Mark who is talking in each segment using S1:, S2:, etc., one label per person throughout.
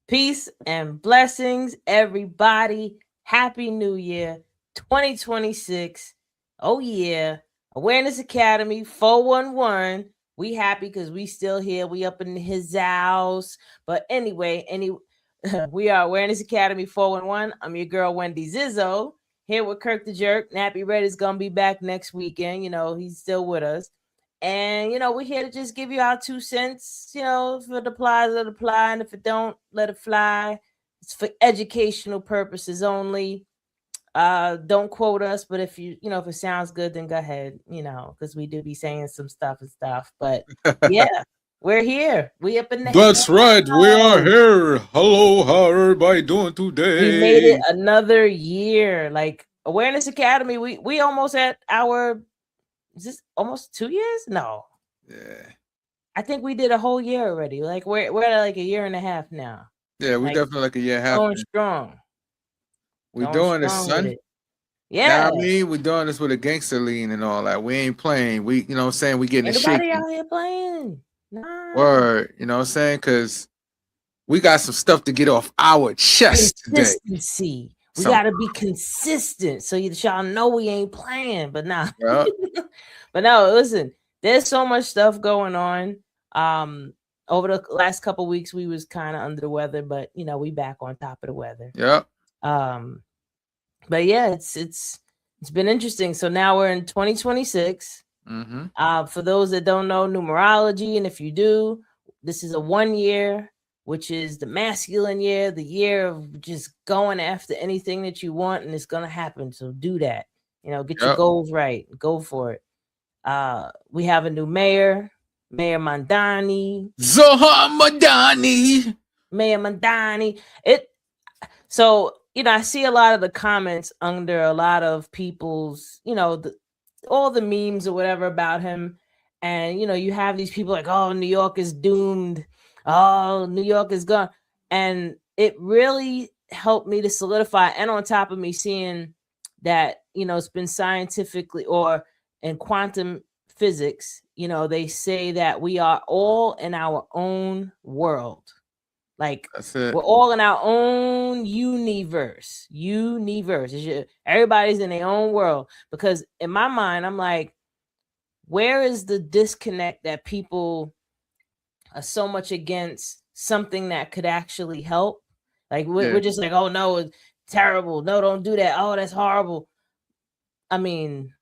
S1: Peace and blessings, everybody. Happy New Year 2026. Oh, yeah. Awareness Academy 411. We happy because we still here. We up in his house. But anyway, we are Awareness Academy 411. I'm your girl, Wendy Zizzo, here with Kirk the Jerk. Nappy Red is going to be back next weekend. He's still with us. And we're here to just give you our 2 cents. If it applies, let it apply, and if it don't, let it fly. It's for educational purposes only. Don't quote us, but if if it sounds good, then go ahead. Because we do be saying some stuff and stuff. But yeah, we're here. We up in the
S2: That's right. We are
S1: house.
S2: here. Hello, how everybody doing
S1: We made it
S2: today?
S1: another year. Like Awareness Academy, we almost at our. Is this almost 2 years? No.
S2: Yeah.
S1: I think we did a whole year already. Like we're at like a year and a half now.
S2: Yeah, we
S1: Like
S2: definitely like a year and a half.
S1: going strong.
S2: We
S1: Going
S2: doing this,
S1: strong with
S2: son.
S1: it.
S2: Now
S1: Yeah.
S2: I mean, we doing this with a gangster lean and all that. We ain't playing. We, you know what I'm saying? We getting it
S1: Ain't nobody
S2: shaky.
S1: out here playing. Nah.
S2: Word. You know what I'm saying? Because we got some stuff to get off our chest today.
S1: Consistency. We
S2: Some,
S1: gotta be consistent so y'all know we ain't playing. But nah.
S2: yeah.
S1: But no, listen, there's so much stuff going on. Over the last couple weeks we was kind of under the weather, but we back on top of the weather.
S2: Yeah.
S1: But yeah, it's been interesting. So now we're in 2026. For those that don't know numerology, and if you do, this is a 1 year, which is the masculine year, the year of just going after anything that you want, and it's gonna happen. So do that. Get your goals right. Go for it. We have a new mayor, Mayor Mandani.
S2: Zohar Madani.
S1: Mayor Mandani. So I see a lot of the comments under a lot of people's, all the memes or whatever about him. And, you have these people like, oh, New York is doomed. Oh, New York is gone. And it really helped me to solidify. And on top of me seeing that, it's been scientifically or in quantum physics, they say that we are all in our own world. Like we're all in our own universe. Everybody's in their own world. Because in my mind, I'm like, where is the disconnect that people are so much against something that could actually help? Like we're just like, oh no, it's terrible. No, don't do that. Oh, that's horrible. I mean,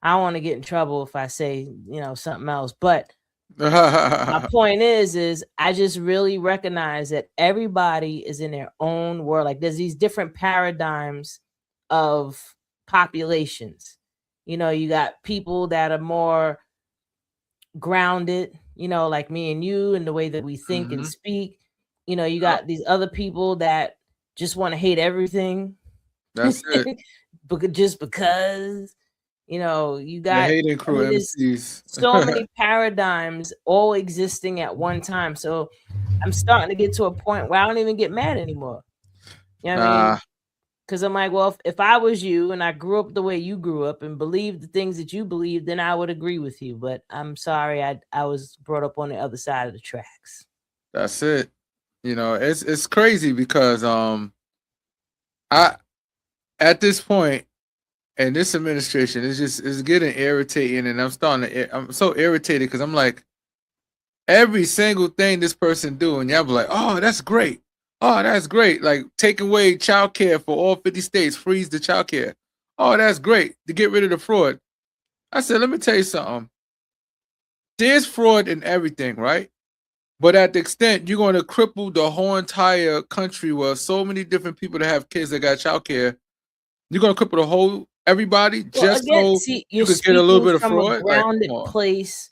S1: I don't want to get in trouble if I say, something else, but my point is I just really recognize that everybody is in their own world. Like there's these different paradigms of populations. You got people that are more grounded, like me and you, and the way that we think and speak. You got these other people that just want to hate everything.
S2: That's it.
S1: Just because. You got
S2: the hating crew MCs.
S1: so many paradigms all existing at one time. So I'm starting to get to a point where I don't even get mad anymore. You know what I mean? Because I'm like, well, if I was you and I grew up the way you grew up and believed the things that you believe, then I would agree with you. But I'm sorry, I was brought up on the other side of the tracks.
S2: That's it. It's crazy because I at this point, and this administration is getting irritating, and I'm so irritated because I'm like, every single thing this person do, and y'all be like, oh, that's great. Oh, that's great. Like take away child care for all 50 states, freeze the child care. Oh, that's great to get rid of the fraud. I said, let me tell you something. There's fraud in everything, right? But at the extent you're going to cripple the whole entire country where so many different people that have kids that got child care, you're going to cripple the whole everybody just so you could get a little bit of fraud.
S1: A grounded place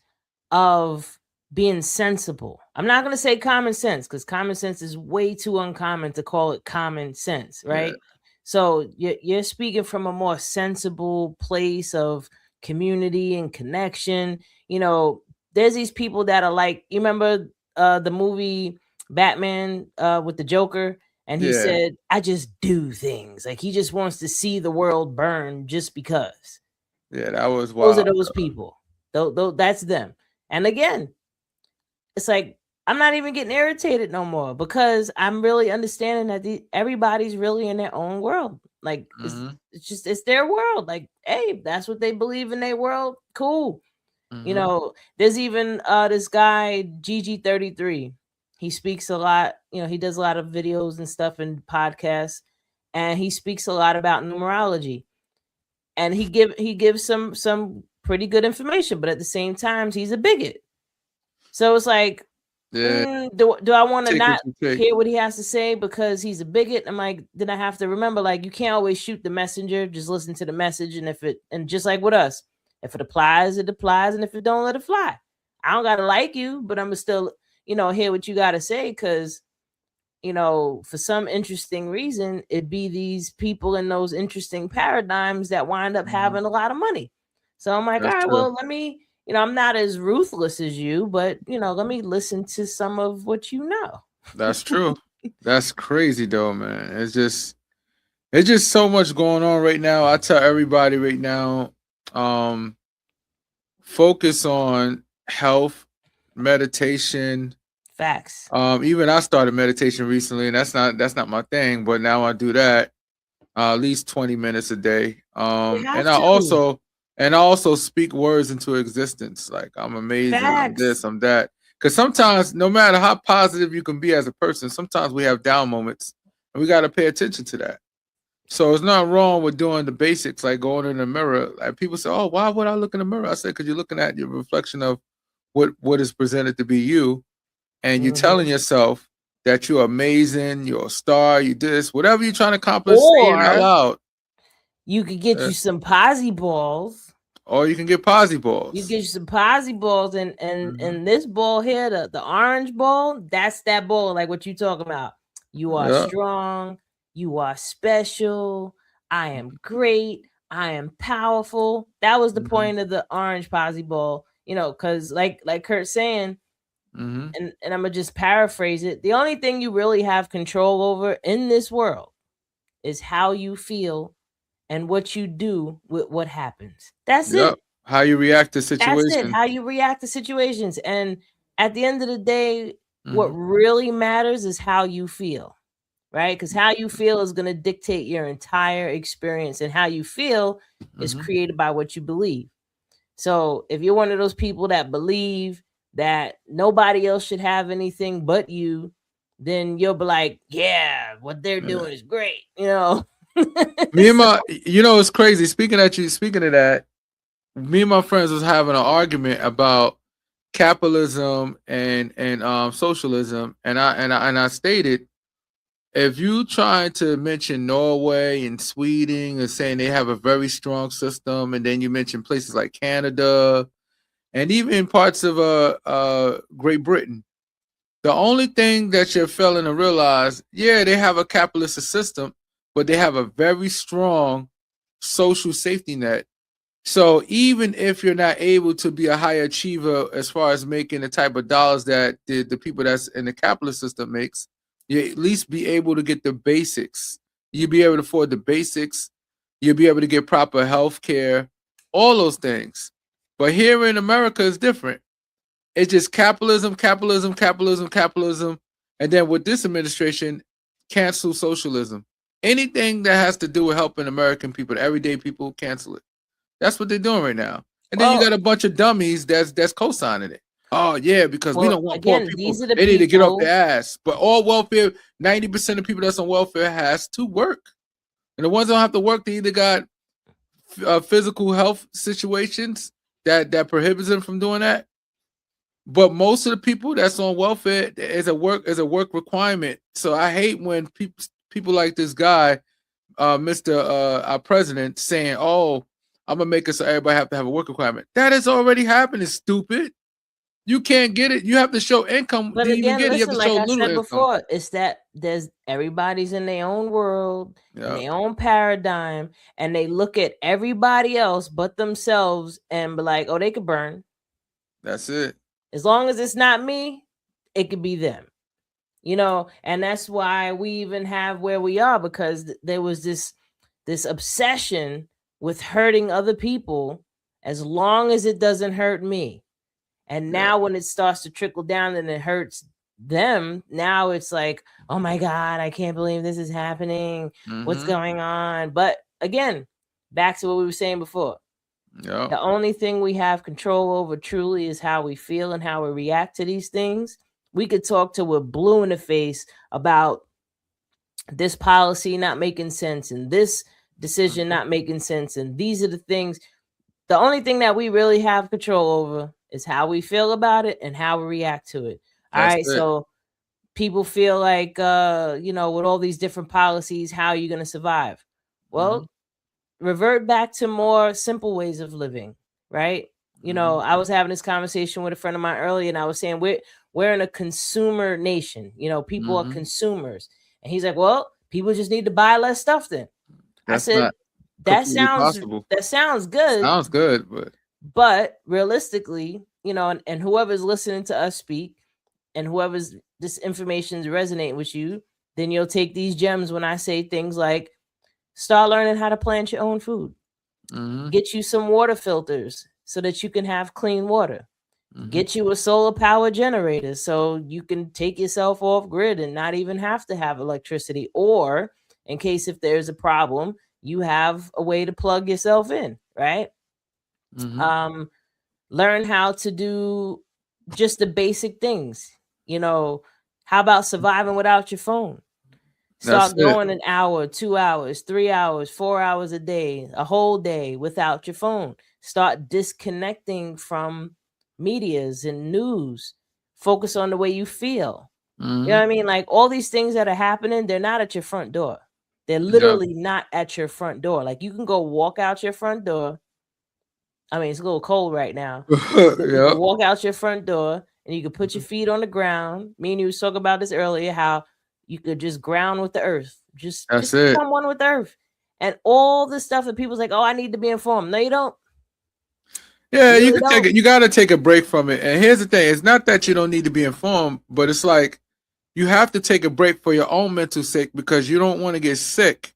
S1: of being sensible. I'm not going to say common sense because common sense is way too uncommon to call it common sense, right? Yeah. So you're speaking from a more sensible place of community and connection. There's these people that are like, you remember the movie Batman with the Joker? And he said, I just do things. Like he just wants to see the world burn just because.
S2: Yeah, that was wild.
S1: Those are those people. That's them. And again, it's like I'm not even getting irritated no more because I'm really understanding that everybody's really in their own world. Like it's their world. Like, hey, that's what they believe in their world. Cool. You know, there's even this guy GG33. He speaks a lot. You know, he does a lot of videos and stuff and podcasts, and he speaks a lot about numerology. And he gives some pretty good information, but at the same time, he's a bigot. So it's like, do I want to not hear what he has to say because he's a bigot? I'm like, then I have to remember, like, you can't always shoot the messenger. Just listen to the message, and just like with us, if it applies, it applies, and if it don't, let it fly. I don't gotta like you, but I'm still, hear what you gotta say because, for some interesting reason, it be these people in those interesting paradigms that wind up having a lot of money. So I'm like, all right, well, let me. I'm not as ruthless as you, but let me listen to some of what you know.
S2: That's true. That's crazy though, man. It's just so much going on right now. I tell everybody right now, focus on health, meditation.
S1: Facts.
S2: Even I started meditation recently, and that's not my thing, but now I do that at least 20 minutes a day. And I also speak words into existence. Like, I'm amazing, I'm this, I'm that. Because sometimes, no matter how positive you can be as a person, sometimes we have down moments, and we got to pay attention to that. So it's not wrong with doing the basics, like going in the mirror. Like, people say, "Oh, why would I look in the mirror?" I said, "Because you're looking at your reflection of what is presented to be you, and you're telling yourself that you're amazing, you're a star, you this, whatever you're trying to accomplish, say it out loud."
S1: You could get you some posy balls.
S2: Or you can get posy balls.
S1: You get you some posy balls, and this ball here, the orange ball, that's that ball, like what you talking about. You are strong, you are special, I am great, I am powerful. That was the point of the orange posy ball, because like Kurt's saying, and I'm gonna just paraphrase it. The only thing you really have control over in this world is how you feel and what you do with what happens. That's it.
S2: How you react to situations.
S1: That's it. How you react to situations. And at the end of the day, what really matters is how you feel, right? Because how you feel is going to dictate your entire experience, and how you feel is created by what you believe. So if you're one of those people that believe that nobody else should have anything but you, then you'll be like, yeah, what they're doing is great,
S2: Me and my, it's crazy. Speaking of that, me and my friends was having an argument about capitalism and socialism, and I stated, if you try to mention Norway and Sweden and saying they have a very strong system, and then you mention places like Canada and even parts of Great Britain, the only thing that you're failing to realize, they have a capitalist system, but they have a very strong social safety net. So even if you're not able to be a high achiever as far as making the type of dollars that the people that's in the capitalist system makes, you at least be able to get the basics. You'll be able to afford the basics. You'll be able to get proper health care, all those things. But here in America, it's different. It's just capitalism, capitalism, capitalism, capitalism. And then with this administration, cancel socialism. Anything that has to do with helping American people, the everyday people, cancel it. That's what they're doing right now. And then you got a bunch of dummies that's co-signing it. Oh, yeah, because we don't want poor people. They need to get off their ass. But all welfare, 90% of people that's on welfare has to work. And the ones that don't have to work, they either got physical health situations that prohibits them from doing that. But most of the people that's on welfare is a work requirement. So I hate when people like this guy, Mr. Our president, saying, "Oh, I'm gonna make it so everybody have to have a work requirement." That is already happening, stupid. You can't get it. You have to show income.
S1: But again, listen, like I said before, it's that everybody's in their own world, in their own paradigm, and they look at everybody else but themselves and be like, "Oh, they could burn."
S2: That's it.
S1: As long as it's not me, it could be them. And that's why we even have where we are, because there was this obsession with hurting other people as long as it doesn't hurt me. And now when it starts to trickle down and it hurts them, now it's like, oh my God, I can't believe this is happening. What's going on? But again, back to what we were saying before.
S2: Yeah.
S1: The only thing we have control over truly is how we feel and how we react to these things. We could talk till we're blue in the face about this policy not making sense and this decision not making sense. And these are the things. The only thing that we really have control over is how we feel about it and how we react to it. All
S2: That's
S1: right.
S2: it.
S1: So people feel like, with all these different policies, how are you going to survive? Well, revert back to more simple ways of living, right? I was having this conversation with a friend of mine earlier, and I was saying we're in a consumer nation. People are consumers, and he's like, "Well, people just need to buy less stuff." Then I said, "That sounds
S2: possible.
S1: That sounds good.
S2: Sounds good,
S1: but realistically, and whoever's listening to us speak, and whoever's this information is resonating with you, then you'll take these gems when I say things like." Start learning how to plant your own food. Get you some water filters so that you can have clean water. Get you a solar power generator so you can take yourself off grid and not even have to have electricity. Or in case if there's a problem, you have a way to plug yourself in, right? Learn how to do just the basic things. How about surviving without your phone? Start going an hour, 2 hours, 3 hours, 4 hours a day, a whole day without your phone. Start disconnecting from medias and news. Focus on the way you feel. You know what I mean? Like all these things that are happening, they're not at your front door. They're literally not at your front door. Like you can go walk out your front door. I mean, it's a little cold right now. You can walk out your front door and you can put your feet on the ground. Me and you was talking about this earlier, how you could just ground with the earth. Just become one with the earth. And all the stuff that people's like, oh, I need to be informed. No, you don't.
S2: Yeah, you can take it. You got to take a break from it. And here's the thing: it's not that you don't need to be informed, but it's like you have to take a break for your own mental sake because you don't want to get sick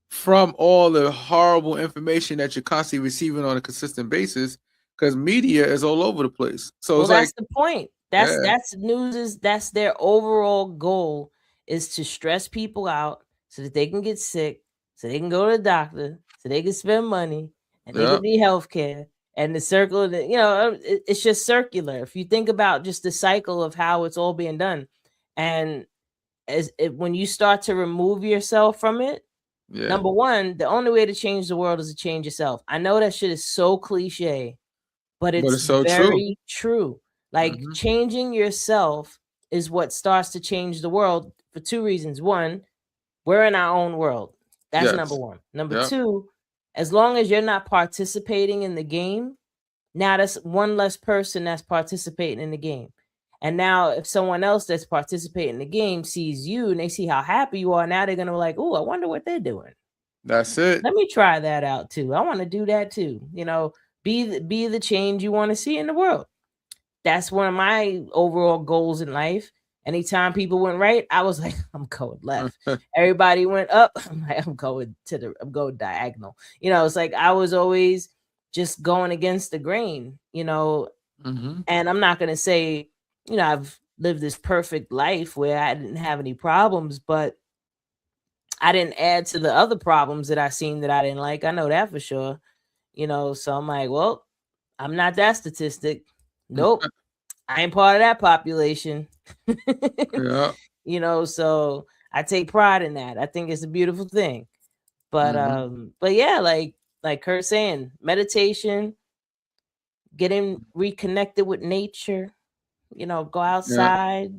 S2: from all the horrible information that you're constantly receiving on a consistent basis. Because media is all over the place. So it's
S1: that's the point. That's news. That's their overall goal, is to stress people out so that they can get sick, so they can go to the doctor, so they can spend money, and they can need health care. And the circle, it's just circular. If you think about just the cycle of how it's all being done, and when you start to remove yourself from it, number one, the only way to change the world is to change yourself. I know that shit is so cliche, but it's
S2: so
S1: very true. Like changing yourself is what starts to change the world for two reasons. One, we're in our own world. That's number one. Number two, as long as you're not participating in the game, now that's one less person that's participating in the game. And now if someone else that's participating in the game sees you and they see how happy you are, now they're going to be like, oh, I wonder what they're doing.
S2: That's it.
S1: Let me try that out too. I want to do that too. Be the change you want to see in the world. That's one of my overall goals in life. Anytime people went right, I was like, I'm going left. Everybody went up. I'm like, I'm going diagonal. It's like I was always just going against the grain, and I'm not going to say, I've lived this perfect life where I didn't have any problems, but I didn't add to the other problems that I seen that I didn't like. I know that for sure. So I'm like, well, I'm not that statistic. Nope. I ain't part of that population. So I take pride in that. I think it's a beautiful thing. But yeah, like Kurt saying, meditation, getting reconnected with nature, go outside,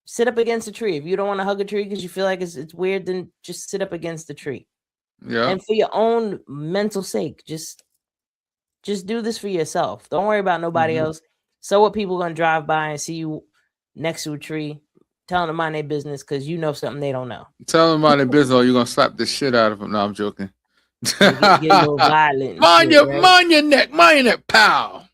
S1: sit up against a tree. If you don't want to hug a tree because you feel like it's weird, then just sit up against the tree. And for your own mental sake, just do this for yourself. Don't worry about nobody else. So what people gonna drive by and see you next to a tree, telling them mind their business because you know something they don't know.
S2: Tell them mind their business, or you're gonna slap the shit out of them. No, I'm joking.
S1: Get a little violent.
S2: Mind your neck, pal.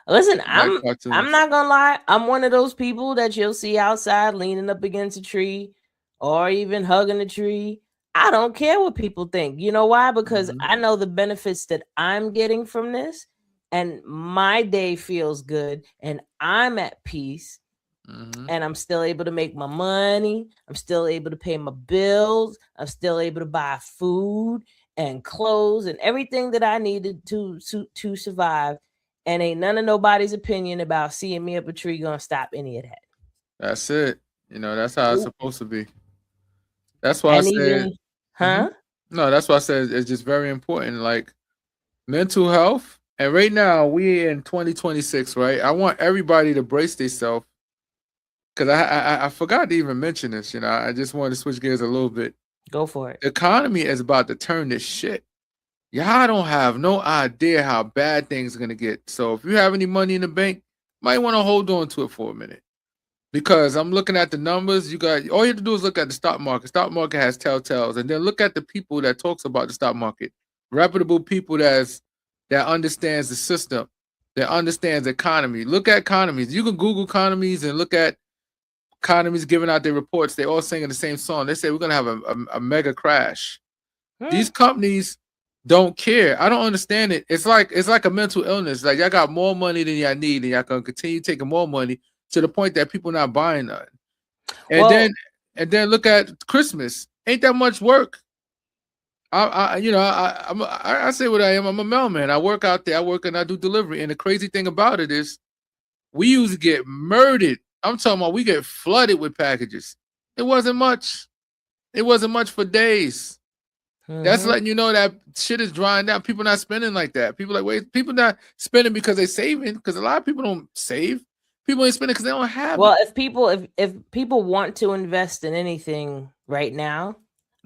S1: Listen, I'm not gonna lie. I'm one of those people that you'll see outside leaning up against a tree or even hugging a tree. I don't care what people think. You know why? Because I know the benefits that I'm getting from this, and my day feels good, and I'm at peace. and I'm still able to make my money. I'm still able to pay my bills. I'm still able to buy food and clothes and everything that I needed to survive. And ain't none of nobody's opinion about seeing me up a tree gonna stop any of that.
S2: That's it. You know, that's how it's supposed to be. That's why I
S1: And
S2: said,
S1: even, huh?
S2: no, that's why I said it's just very important. Like mental health. And right now we in 2026, right? I want everybody to brace themselves because I forgot to even mention this. You know, I just wanted to switch gears a little bit.
S1: Go for it.
S2: The economy is about to turn this shit. Y'all don't have no idea how bad things are gonna get. So if you have any money in the bank, might want to hold on to it for a minute. Because I'm looking at the numbers, you got all you have to do is look at the stock market. Stock market has telltales, and then look at the people that talks about the stock market. Reputable people that understands the system, that understands the economy. Look at economies. You can Google economies and look at economies giving out their reports. They all singing the same song. They say we're gonna have a mega crash. These companies don't care. I don't understand it. It's like a mental illness. Like y'all got more money than y'all need, and y'all gonna continue taking more money to the point that people not buying nothing. And then look at Christmas. Ain't that much work. I say what I am. I'm a mailman. I work out there. I work and I do delivery. And the crazy thing about it is, we used to get murdered. I'm talking about we get flooded with packages. It wasn't much. It wasn't much for days. That's letting you know that shit is drying down. People not spending like that. People like, wait, people not spending because they saving. Because a lot of people don't save. People ain't spending because they don't have it.
S1: If people want to invest in anything right now,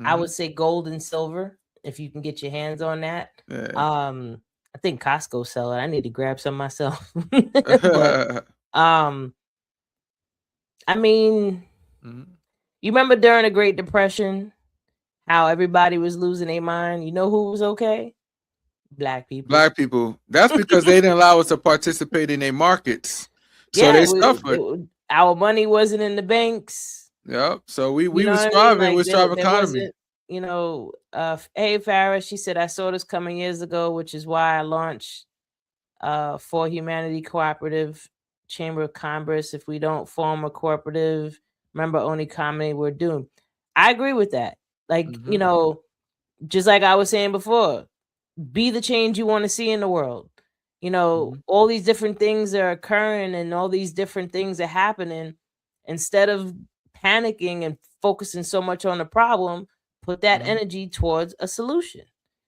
S1: I would say gold and silver. If you can get your hands on that. I think Costco sell it. I need to grab some myself. But, I mean, you remember during the Great Depression, how everybody was losing their mind? You know who was okay? Black people.
S2: Black people. That's because they didn't allow us to participate in their markets. So they suffered.
S1: Our money wasn't in the banks.
S2: Yep. So we were striving. We strive economy.
S1: You know, hey Farah, she said I saw this coming years ago, which is why I launched For Humanity Cooperative Chamber of Commerce. If we don't form a cooperative, remember only comedy we're doomed. I agree with that. Like, you know, just like I was saying before, be the change you want to see in the world. You know, all these different things are occurring and all these different things are happening. Instead of panicking and focusing so much on the problem, put that energy towards a solution.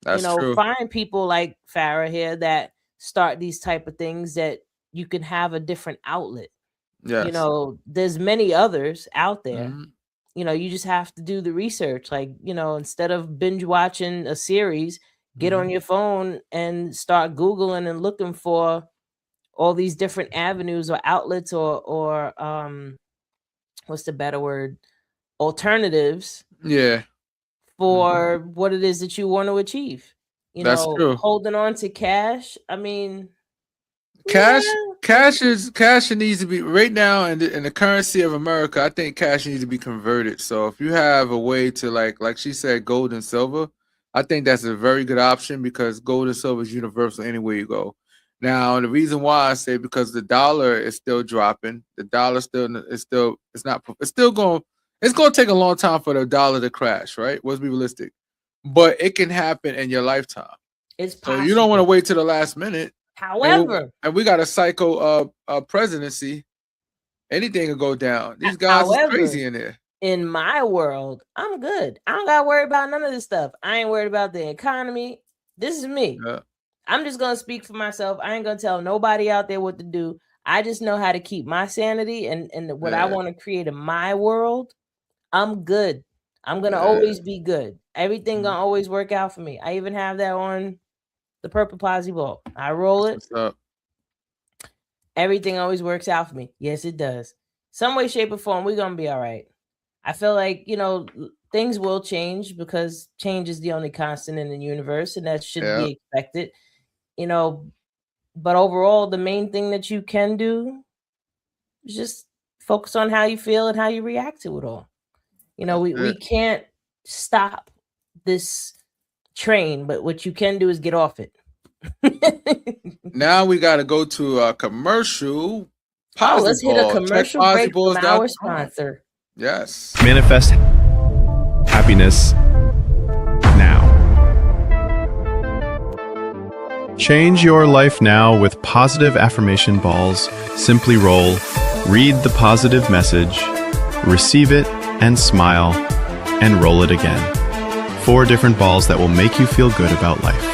S2: That's true.
S1: Find people like Farah here that start these type of things that you can have a different outlet.
S2: Yes.
S1: You know, there's many others out there. You know, you just have to do the research. Like, you know, instead of binge watching a series, get on your phone and start Googling and looking for all these different avenues or outlets or what's the better word? Alternatives.
S2: Yeah.
S1: For what it is that you want to achieve. You
S2: That's
S1: know,
S2: true.
S1: holding on to cash. I mean,
S2: cash needs to be right now in the currency of America. I think cash needs to be converted. So if you have a way to like she said, gold and silver, I think that's a very good option because gold and silver is universal anywhere you go. Now the reason why I say because the dollar is still dropping, the dollar it's going to take a long time for the dollar to crash, right? Let's be realistic, but it can happen in your lifetime.
S1: It's possible.
S2: So you don't want to wait to the last minute.
S1: However,
S2: and we got a psycho presidency. Anything can go down. These guys are crazy in there.
S1: In my world, I'm good. I don't gotta worry about none of this stuff. I ain't worried about the economy. This is me.
S2: Yeah.
S1: I'm just gonna speak for myself. I ain't gonna tell nobody out there what to do. I just know how to keep my sanity and what I want to create in my world. I'm good. I'm gonna always be good. Everything gonna always work out for me. I even have that on the Purple Posse ball. I roll it.
S2: What's up?
S1: Everything always works out for me. Yes, it does. Some way, shape, or form, we're gonna be all right. I feel like, you know, things will change because change is the only constant in the universe, and that should be expected. You know, but overall, the main thing that you can do is just focus on how you feel and how you react to it all. You know, we can't stop this train, but what you can do is get off it.
S2: Now we got to go to a commercial.
S1: Oh,
S2: Posy
S1: let's hit a
S2: Ball. Check
S1: commercial break from our
S2: posyballs.com.
S1: sponsor.
S2: Yes.
S3: Manifest happiness now. Change your life now with positive affirmation balls. Simply roll, read the positive message, receive it, and smile, and roll it again. 4 different balls that will make you feel good about life.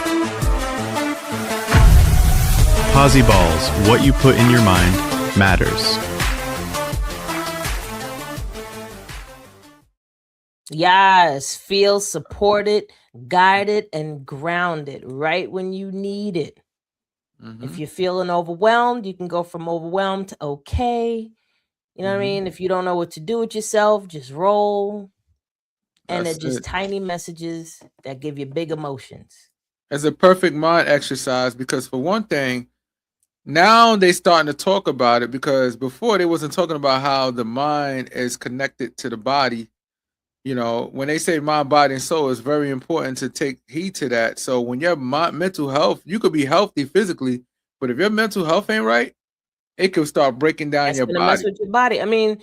S3: Posy Balls, what you put in your mind matters.
S1: Yes, feel supported, guided, and grounded right when you need it. If you're feeling overwhelmed, you can go from overwhelmed to okay. You know what I mean? If you don't know what to do with yourself, just roll. And they're
S2: That's
S1: just
S2: it.
S1: tiny messages that give you big emotions.
S2: It's a perfect mind exercise because, for one thing, now they starting to talk about it, because before they wasn't talking about how the mind is connected to the body. You know, when they say mind, body, and soul, it's very important to take heed to that. So when your mental health, you could be healthy physically, but if your mental health ain't right, it could start breaking down
S1: That's
S2: your
S1: gonna mess
S2: body.
S1: with your body. I mean,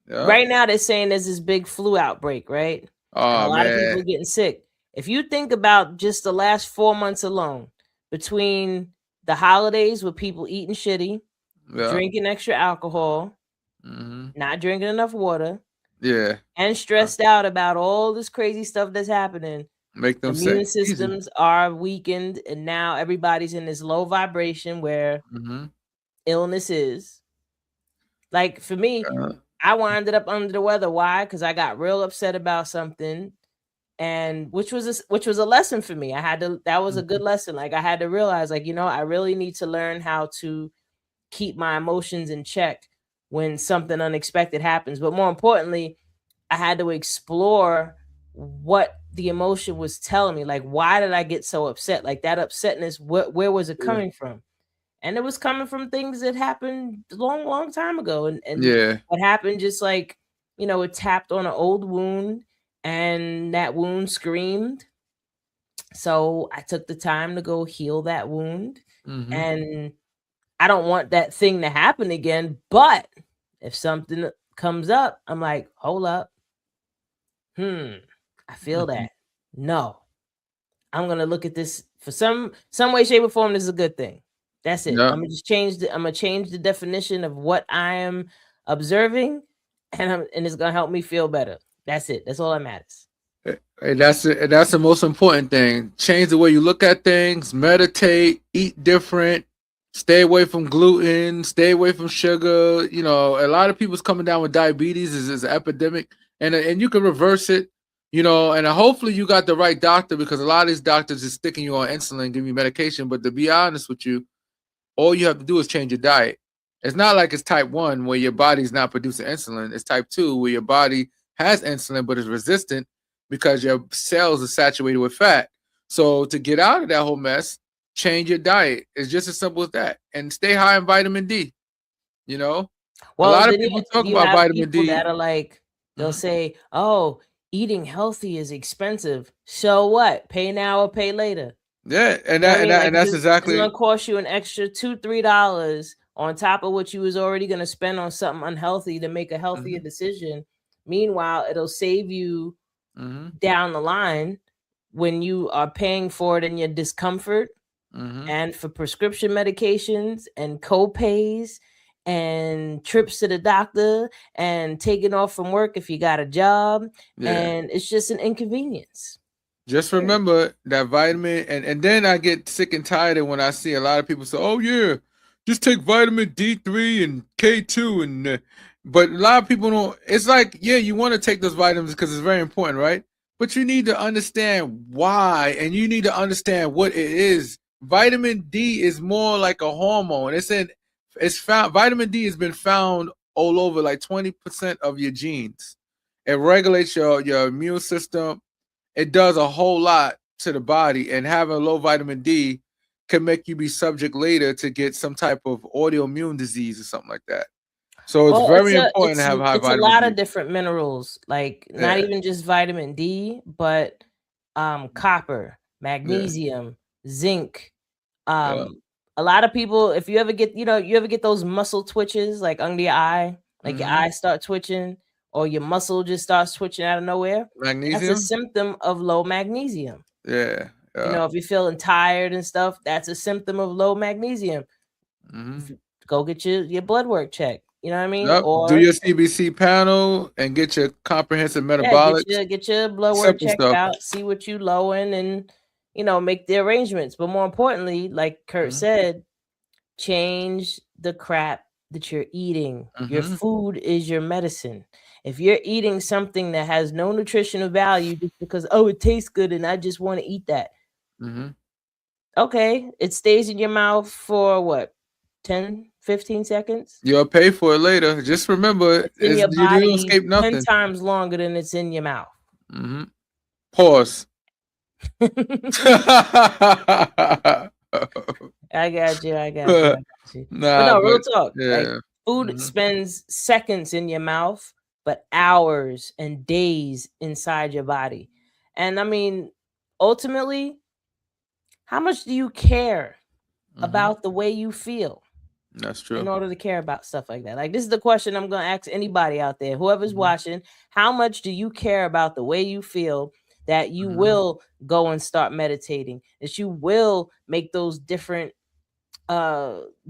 S2: Yeah.
S1: right now they're saying there's this big flu outbreak, right? And a
S2: Oh
S1: lot of people
S2: man.
S1: are getting sick. If you think about just the last 4 months alone, between the holidays with people eating shitty,
S2: Yeah.
S1: drinking extra alcohol, not drinking enough water,
S2: Yeah.
S1: and stressed out about all this crazy stuff that's happening,
S2: Make them sick.
S1: immune
S2: Easy.
S1: systems are weakened, and now everybody's in this low vibration where illness is. Like for me, I wound up under the weather. Why? Because I got real upset about something, and which was a lesson for me. I had to. That was a good lesson. Like I had to realize, like, you know, I really need to learn how to keep my emotions in check when something unexpected happens. But more importantly, I had to explore what the emotion was telling me. Like, why did I get so upset? Like that upsetness, where was it coming from? And it was coming from things that happened long time ago. And what happened, just like, you know, it tapped on an old wound, and that wound screamed. So I took the time to go heal that wound. And I don't want that thing to happen again. But if something comes up, I'm like, hold up. I feel that. No, I'm gonna look at this for some way, shape, or form. This is a good thing. That's it. I'm gonna just change I'm gonna change the definition of what I am observing, and it's gonna help me feel better. That's it. That's all that matters.
S2: And that's the most important thing. Change the way you look at things, meditate, eat different, stay away from gluten, stay away from sugar. You know, a lot of people's coming down with diabetes is an epidemic, and you can reverse it, you know, and hopefully you got the right doctor, because a lot of these doctors is sticking you on insulin, giving you medication. But to be honest with you, all you have to do is change your diet. It's not like it's type 1 where your body's not producing insulin. It's type 2 where your body has insulin but is resistant because your cells are saturated with fat. So to get out of that whole mess, change your diet. It's just as simple as that. And stay high in vitamin D. You know,
S1: well,
S2: a lot of people talk about vitamin D
S1: that are like, they'll say, "Oh, eating healthy is expensive." So what? Pay now or pay later.
S2: Yeah, and that's exactly.
S1: It's gonna cost you an extra $2-3 on top of what you was already gonna spend on something unhealthy to make a healthier decision. Meanwhile, it'll save you down the line when you are paying for it in your discomfort, and for prescription medications and co-pays and trips to the doctor and taking off from work if you got a job. And it's just an inconvenience.
S2: Just remember that vitamin, and then I get sick and tired of when I see a lot of people say, "Oh yeah, just take vitamin D3 and K2," and but a lot of people don't. It's like, yeah, you want to take those vitamins because it's very important, right? But you need to understand why, and you need to understand what it is. Vitamin D is more like a hormone. It's found. Vitamin D has been found all over, like 20% of your genes. It regulates your immune system. It does a whole lot to the body, and having low vitamin D can make you be subject later to get some type of autoimmune disease or something like that. So it's very important to have high vitamin D.
S1: It's a lot of different minerals, like not even just vitamin D, but copper, magnesium, zinc, a lot of people, if you ever get, you ever get those muscle twitches like under your eye, like your eyes start twitching or your muscle just starts twitching out of nowhere. That's a
S2: Magnesium.
S1: symptom of low magnesium.
S2: Yeah.
S1: If you're feeling tired and stuff, that's a symptom of low magnesium. Go get your blood work checked. You know what I mean?
S2: Yep.
S1: Or
S2: Do your CBC panel and get your comprehensive metabolic.
S1: get your blood work checked out, see what you low in, and make the arrangements. But more importantly, like Kurt said, change the crap that you're eating. Your food is your medicine. If you're eating something that has no nutritional value just because it tastes good and I just want to eat that, okay, it stays in your mouth for what, 10, 15 seconds?
S2: You'll pay for it later. Just remember,
S1: in your
S2: you
S1: body
S2: don't escape nothing.
S1: 10 times longer than it's in your mouth.
S2: Pause.
S1: I got you. Nah, but real talk.
S2: Yeah.
S1: Like, food spends seconds in your mouth, but hours and days inside your body. And I mean, ultimately, how much do you care about the way you feel?
S2: That's true.
S1: In order to care about stuff like that. Like, this is the question I'm going to ask anybody out there, whoever's watching. How much do you care about the way you feel, that you will go and start meditating, that you will make those different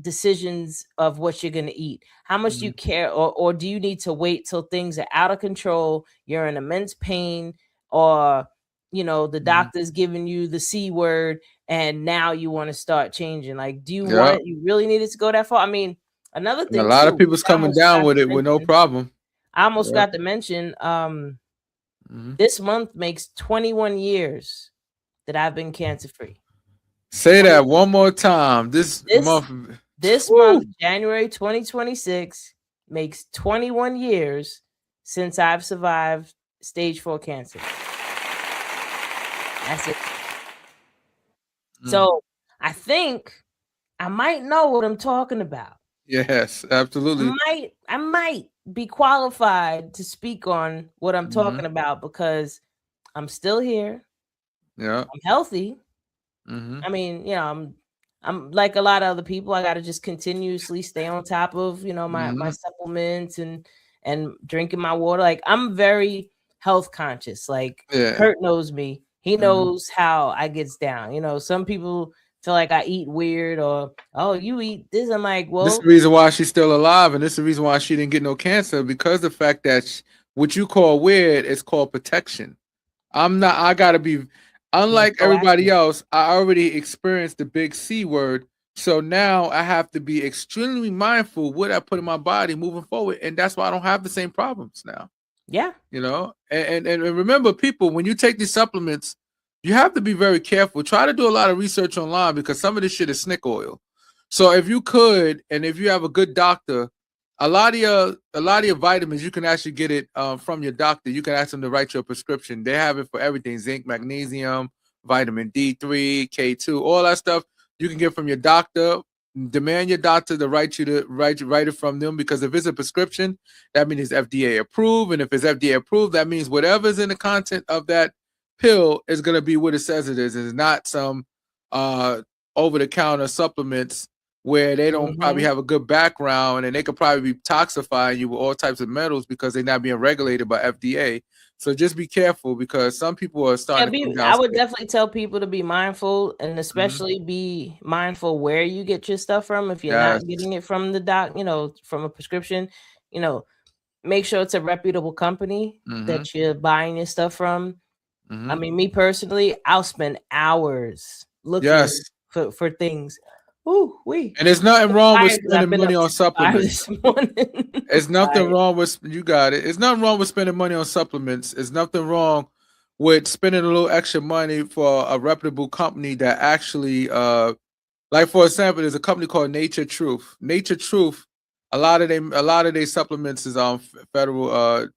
S1: decisions of what you're going to eat? How much do you care, or do you need to wait till things are out of control, you're in immense pain, or the doctor's giving you the C word and now you want to start changing? Like, do you you really need it to go that far? I mean, another thing,
S2: a lot of people's coming down with it with no problem.
S1: I almost got to mention, this month makes 21 years that I've been cancer free.
S2: Say that one more time. This month,
S1: January 2026, makes 21 years since I've survived stage 4 cancer. That's it. So I think I might know what I'm talking about.
S2: Yes, absolutely.
S1: I might be qualified to speak on what I'm talking about because I'm still here.
S2: Yeah,
S1: I'm healthy. I mean, I'm like a lot of other people. I got to just continuously stay on top of, my supplements and drinking my water. Like, I'm very health conscious. Like, Kurt knows me. He knows how I gets down. Some people feel like I eat weird, or, oh, you eat this. I'm like, well,
S2: this is the reason why she's still alive, and this is the reason why she didn't get no cancer, because the fact that what you call weird is called protection. I gotta be, unlike everybody else, I already experienced the big C word. So now I have to be extremely mindful what I put in my body moving forward. And that's why I don't have the same problems now.
S1: Yeah.
S2: And remember, people, when you take these supplements, you have to be very careful. Try to do a lot of research online, because some of this shit is snake oil. So if you could, and if you have a good doctor, a lot of your vitamins, you can actually get it from your doctor. You can ask them to write you a prescription. They have it for everything: zinc, magnesium, vitamin D3, K2, all that stuff you can get from your doctor. Demand your doctor to write it from them, because if it's a prescription, that means it's FDA approved, and if it's FDA approved, that means whatever's in the content of that pill is going to be what it says it is. It's not some over-the-counter supplements where they don't probably have a good background, and they could probably be toxifying you with all types of metals because they're not being regulated by FDA. So just be careful, because some people are starting to
S1: I would definitely tell people to be mindful, and especially be mindful where you get your stuff from. If you're not getting it from the doc, from a prescription, make sure it's a reputable company that you're buying your stuff from. I mean, me personally, I'll spend hours looking for things. Ooh,
S2: and there's nothing wrong with spending money on supplements. It's nothing wrong with, you got it. It's nothing wrong with spending money on supplements. It's nothing wrong with spending a little extra money for a reputable company that actually, like, for example, there's a company called Nature Truth. Nature Truth, a lot of their supplements is on federal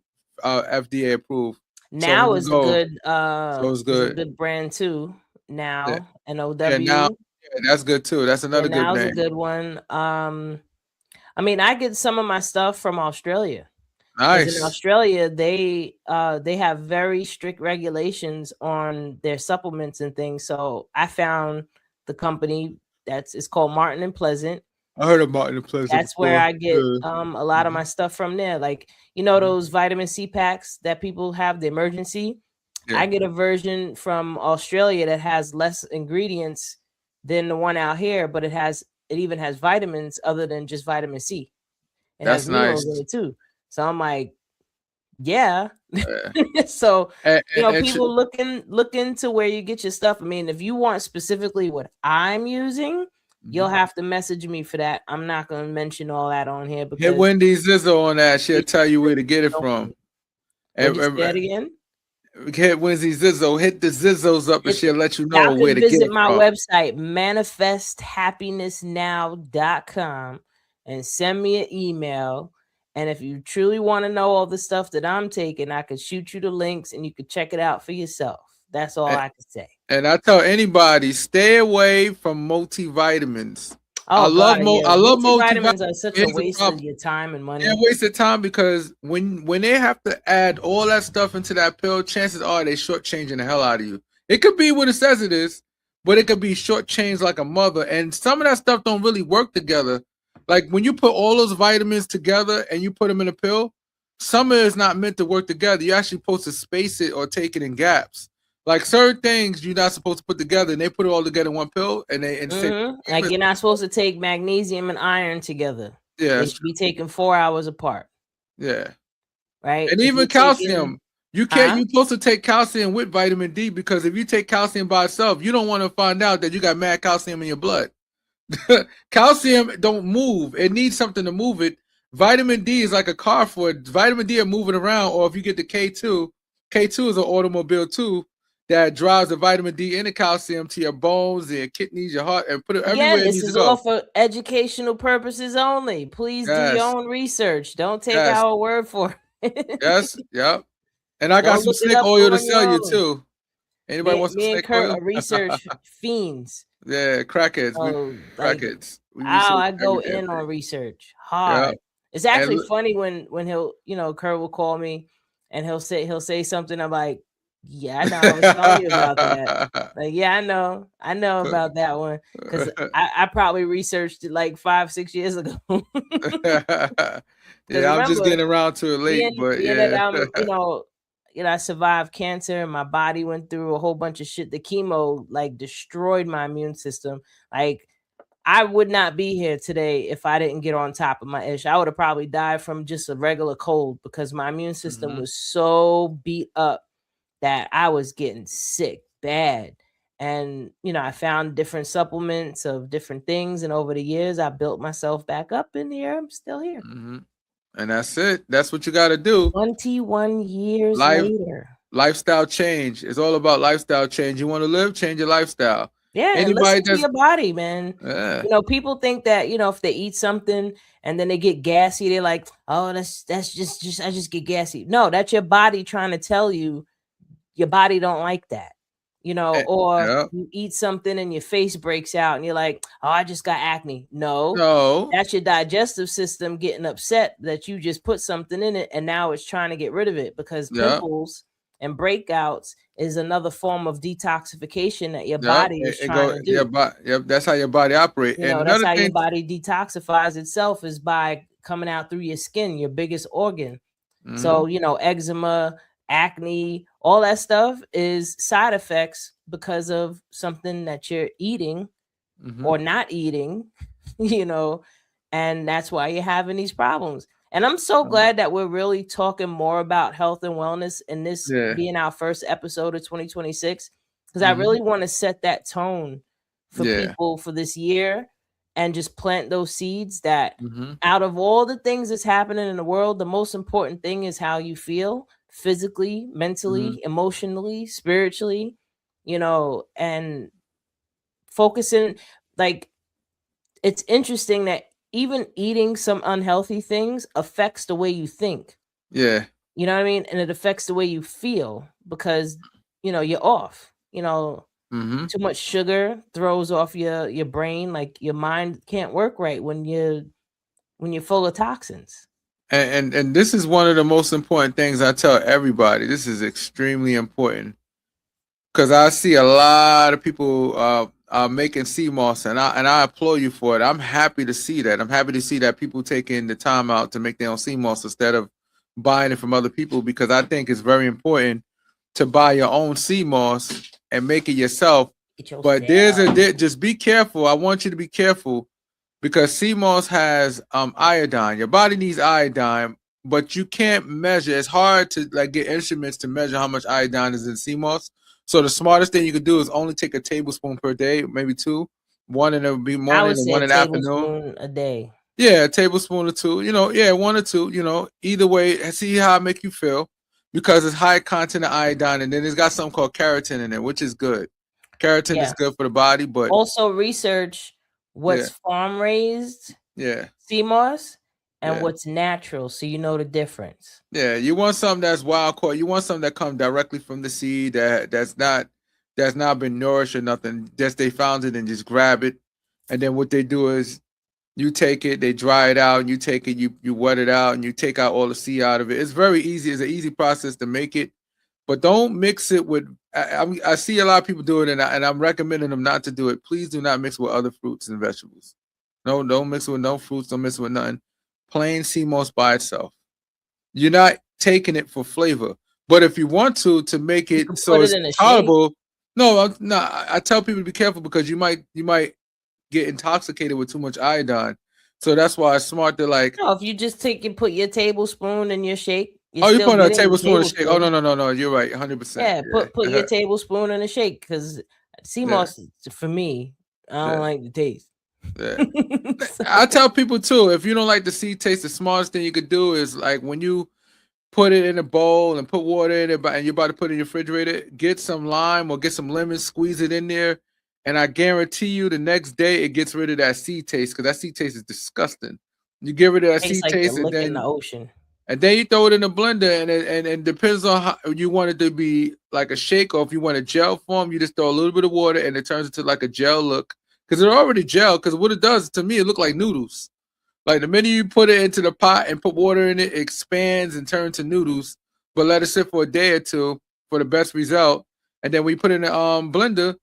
S2: FDA approved.
S1: Now is a good brand too. Now, NOW.
S2: Now, that's good too. That's another good name.
S1: Now's a good one. I mean, I get some of my stuff from Australia.
S2: Nice.
S1: In Australia, they have very strict regulations on their supplements and things. So I found the company it's called Martin and Pleasant.
S2: I heard of Martin and Pleasant.
S1: That's where
S2: before.
S1: I get
S2: Yeah.
S1: a lot of my stuff from there. Like, you know, those vitamin C packs that people have, the emergency.
S2: Yeah.
S1: I get a version from Australia that has less ingredients than the one out here, but it even has vitamins other than just vitamin C. It
S2: That's
S1: has minerals
S2: nice.
S1: in it too. So I'm like, yeah.
S2: Yeah.
S1: So
S2: And-
S1: you know,
S2: and
S1: people look into where you get your stuff. I mean, if you want specifically what I'm using, you'll have to message me for that. I'm not going to mention all that on here because
S2: hit Wendy Zizzo on that. She'll tell you where to get it
S1: Don't-
S2: from.
S1: Would you say that again?
S2: Hit Wendy Zizzo. Hit the Zizzos up, and she'll let you know
S1: Y'all
S2: where
S1: can
S2: to get
S1: visit
S2: it
S1: my
S2: from.
S1: website, manifesthappinessnow.com, and send me an email. And if you truly want to know all the stuff that I'm taking, I could shoot you the links and you could check it out for yourself. That's all I can say.
S2: And I tell anybody, stay away from multivitamins.
S1: Oh,
S2: I love
S1: multivitamins are such a
S2: Here's the
S1: waste of
S2: problem.
S1: your time and money.
S2: Yeah, waste of time because when they have to add all that stuff into that pill, chances are they shortchanging the hell out of you. It could be what it says it is, but it could be shortchanged like a mother. And some of that stuff don't really work together. Like when you put all those vitamins together and you put them in a pill, some of it is not meant to work together. You're actually supposed to space it or take it in gaps. Like certain things you're not supposed to put together, and they put it all together in one pill, and they
S1: like you're not supposed to take magnesium and iron together.
S2: Yeah,
S1: They should be taken 4 hours apart.
S2: Yeah,
S1: right.
S2: And
S1: If
S2: even
S1: you're
S2: calcium, you can't.
S1: Huh?
S2: You're supposed to take calcium with vitamin D because if you take calcium by itself, you don't want to find out that you got mad calcium in your blood. Calcium don't move; it needs something to move it. Vitamin D is like a car for it. Vitamin D are moving around, or if you get the K2, K2 is an automobile too. That drives the vitamin D and the calcium to your bones, your kidneys, your heart, and put it everywhere
S1: Again,
S2: it
S1: this
S2: needs
S1: is
S2: to go.
S1: all for educational purposes only. Please do
S2: Yes.
S1: your own research. Don't take
S2: Yes.
S1: our word for it.
S2: Yes, yep. And I got
S1: Go
S2: some
S1: look it
S2: snake
S1: up
S2: oil to
S1: on
S2: sell
S1: your
S2: you
S1: own.
S2: too. Anybody wants some
S1: Me and
S2: snake
S1: Kurt
S2: oil?
S1: are research fiends.
S2: Yeah, crackheads.
S1: So, like,
S2: Crackheads. We
S1: I
S2: research
S1: go
S2: every damn
S1: in on
S2: thing.
S1: research hard.
S2: Yep.
S1: It's actually
S2: look-
S1: funny when he'll, Kurt will call me and he'll say something. I'm like, yeah, I know. I was telling you about that. Like, yeah, I know about that one because I probably researched it like 5-6 years ago.
S2: Yeah, I'm just
S1: remember,
S2: getting around to it late, but
S1: being that
S2: yeah.
S1: I survived cancer and my body went through a whole bunch of shit. The chemo like destroyed my immune system. Like, I would not be here today if I didn't get on top of my ish. I would have probably died from just a regular cold because my immune system was so beat up that I was getting sick bad. And, I found different supplements of different things. And over the years, I built myself back up in here. I'm still here.
S2: And that's it. That's what you got to do.
S1: 21 years later.
S2: Lifestyle change. It's all about lifestyle change. You want to live, change your lifestyle.
S1: Yeah, and listen to your body, man.
S2: Yeah.
S1: People think that, if they eat something and then they get gassy, they're like, oh, that's just I just get gassy. No, that's your body trying to tell you your body don't like that. Or you eat something and your face breaks out and you're like, oh, I just got acne. No, that's your digestive system getting upset that you just put something in it and now it's trying to get rid of it because pimples and breakouts is another form of detoxification that your body is trying to do.
S2: That's how your body operates. And
S1: that's how your body detoxifies itself is by coming out through your skin, your biggest organ. So, eczema, acne, all that stuff is side effects because of something that you're eating or not eating, and that's why you're having these problems. And I'm so glad that we're really talking more about health and wellness in this being our first episode of 2026, because I really want to set that tone for people for this year and just plant those seeds that out of all the things that's happening in the world, the most important thing is how you feel physically, mentally, emotionally, spiritually, and focusing. Like, it's interesting that even eating some unhealthy things affects the way you think.
S2: Yeah.
S1: You know what I mean? And it affects the way you feel because, you're off, too much sugar throws off your brain. Like, your mind can't work right when you're full of toxins.
S2: And this is one of the most important things I tell everybody. This is extremely important because I see a lot of people making sea moss, and I applaud you for it. I'm happy to see that. I'm happy to see that people taking the time out to make their own sea moss instead of buying it from other people, because I think it's very important to buy your own sea moss and make it yourself. But just be careful. I want you to be careful, because sea moss has iodine. Your body needs iodine, but you can't measure. It's hard to like get instruments to measure how much iodine is in sea moss. So the smartest thing you could do is only take a tablespoon per day, maybe two, one in the morning and one in the afternoon.
S1: A day.
S2: Yeah, a tablespoon or two. Yeah, one or two. Either way, see how it make you feel, because it's high content of iodine, and then it's got something called keratin in it, which is good. Keratin is good for the body, but
S1: also research what's farm raised, sea moss, and what's natural, so you know the difference.
S2: Yeah, you want something that's wild caught. You want something that comes directly from the seed, that's not been nourished or nothing. Just they found it and just grab it, and then what they do is you take it, they dry it out, and you take it, you wet it out, and you take out all the seed out of it. It's very easy. It's an easy process to make it, but don't mix it with. I see a lot of people do it, and I'm recommending them not to do it. Please do not mix with other fruits and vegetables. No, don't mix with no fruits. Don't mix with nothing. Plain sea moss by itself. You're not taking it for flavor, but if you want to make it so it's tolerable, I tell people to be careful, because you might get intoxicated with too much iodine. So that's why it's smart to
S1: if you just put your tablespoon in your shake.
S2: You put a tablespoon in a shake. Oh no, you're right, 100%.
S1: Yeah, put your tablespoon in a shake, because sea moss for me, I don't like the taste.
S2: Yeah. I tell people too, if you don't like the seed taste, the smartest thing you could do is when you put it in a bowl and put water in it, and you're about to put it in your refrigerator, get some lime or get some lemon, squeeze it in there, and I guarantee you the next day it gets rid of that seed taste, because that seed taste is disgusting. You get rid of that seed taste, and then
S1: in the ocean.
S2: And then you throw it in the blender, and it depends on how you want it to be, like a shake, or if you want a gel form, you just throw a little bit of water and it turns into like a gel look. Because it's already gel, because what it does to me, it look like noodles. Like the minute you put it into the pot and put water in it, it expands and turns to noodles. But let it sit for a day or two for the best result. And then we put it in the blender,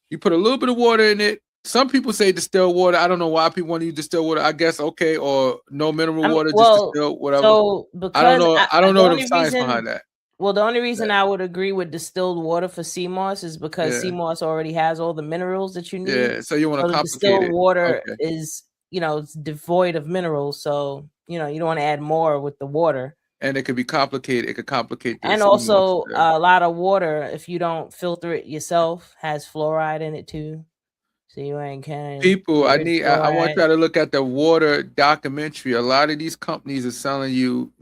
S2: you put a little bit of water in it. Some people say distilled water. I don't know why people want to use distilled water. I guess okay, or no mineral water, just distilled, whatever.
S1: So
S2: I don't know. I don't know the science behind that.
S1: Well, the only reason I would agree with distilled water for sea moss is because sea moss already has all the minerals that you need.
S2: Yeah, so you want to complicate
S1: distilled water is, it's devoid of minerals, so you don't want to add more with the water.
S2: And it could be complicated. It could complicate.
S1: And also, a lot of water, if you don't filter it yourself, has fluoride in it too. So you ain't kind.
S2: People, I want y'all to look at the water documentary. A lot of these companies are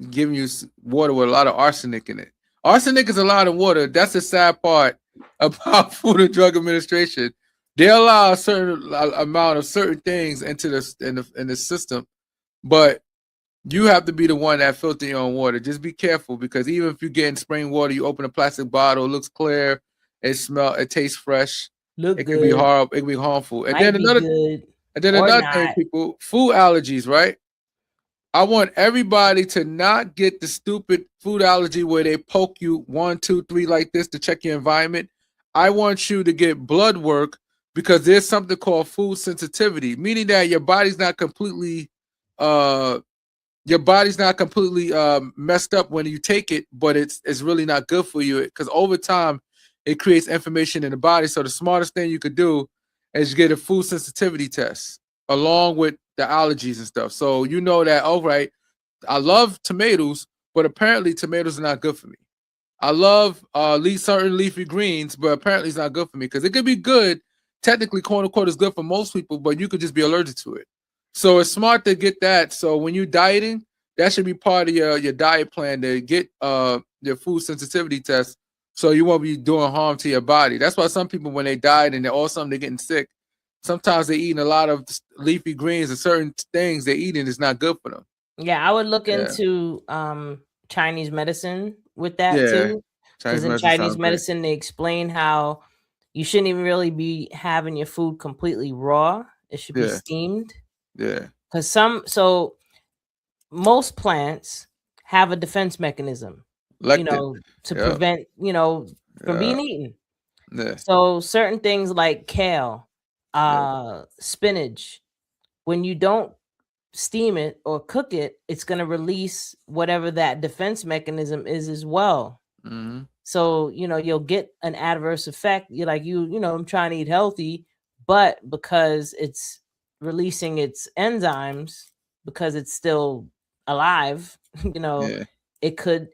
S2: giving you water with a lot of arsenic in it. Arsenic is a lot of water. That's the sad part about Food and Drug Administration. They allow a certain amount of certain things into in the system, but you have to be the one that filter your own water. Just be careful, because even if you're getting spring water, you open a plastic bottle, it looks clear, it tastes fresh. It can be horrible. It can be harmful. And then another thing, people, food allergies, right? I want everybody to not get the stupid food allergy where they poke you 1, 2, 3 like this to check your environment. I want you to get blood work, because there's something called food sensitivity, meaning that your body's not completely messed up when you take it, but it's really not good for you, because over time it creates inflammation in the body. So the smartest thing you could do is get a food sensitivity test along with the allergies and stuff. So you know that, all right, I love tomatoes, but apparently tomatoes are not good for me. I love certain leafy greens, but apparently it's not good for me, because it could be good. Technically, quote unquote, is good for most people, but you could just be allergic to it. So it's smart to get that. So when you're dieting, that should be part of your diet plan, to get your food sensitivity test, so you won't be doing harm to your body. That's why some people, when they diet and they're getting sick, sometimes they're eating a lot of leafy greens and certain things they're eating is not good for them.
S1: Yeah, I would look into Chinese medicine with that too. Because in Chinese medicine, they explain how you shouldn't even really be having your food completely raw. It should be steamed.
S2: Yeah.
S1: Because most plants have a defense mechanism, to prevent, from being eaten.
S2: Yeah.
S1: So certain things like kale, spinach. When you don't steam it or cook it, it's going to release whatever that defense mechanism is as well.
S2: Mm-hmm.
S1: So, you'll get an adverse effect. You're like, I'm trying to eat healthy, but because it's releasing its enzymes, because it's still alive,
S2: Yeah.
S1: it could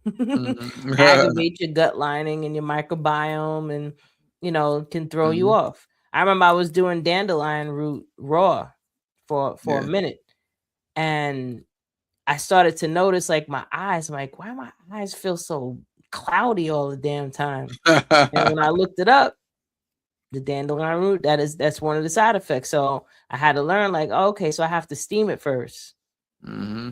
S2: Mm-hmm.
S1: aggravate your gut lining and your microbiome, and can throw you
S2: Mhm.
S1: off. I remember I was doing dandelion root raw for a
S2: Yeah.
S1: minute, and I started to notice like my eyes. I'm like, why my eyes feel so cloudy all the damn time? And when I looked it up, the dandelion root, that's one of the side effects. So I had to learn like, okay, so I have to steam it first
S2: Mm-hmm.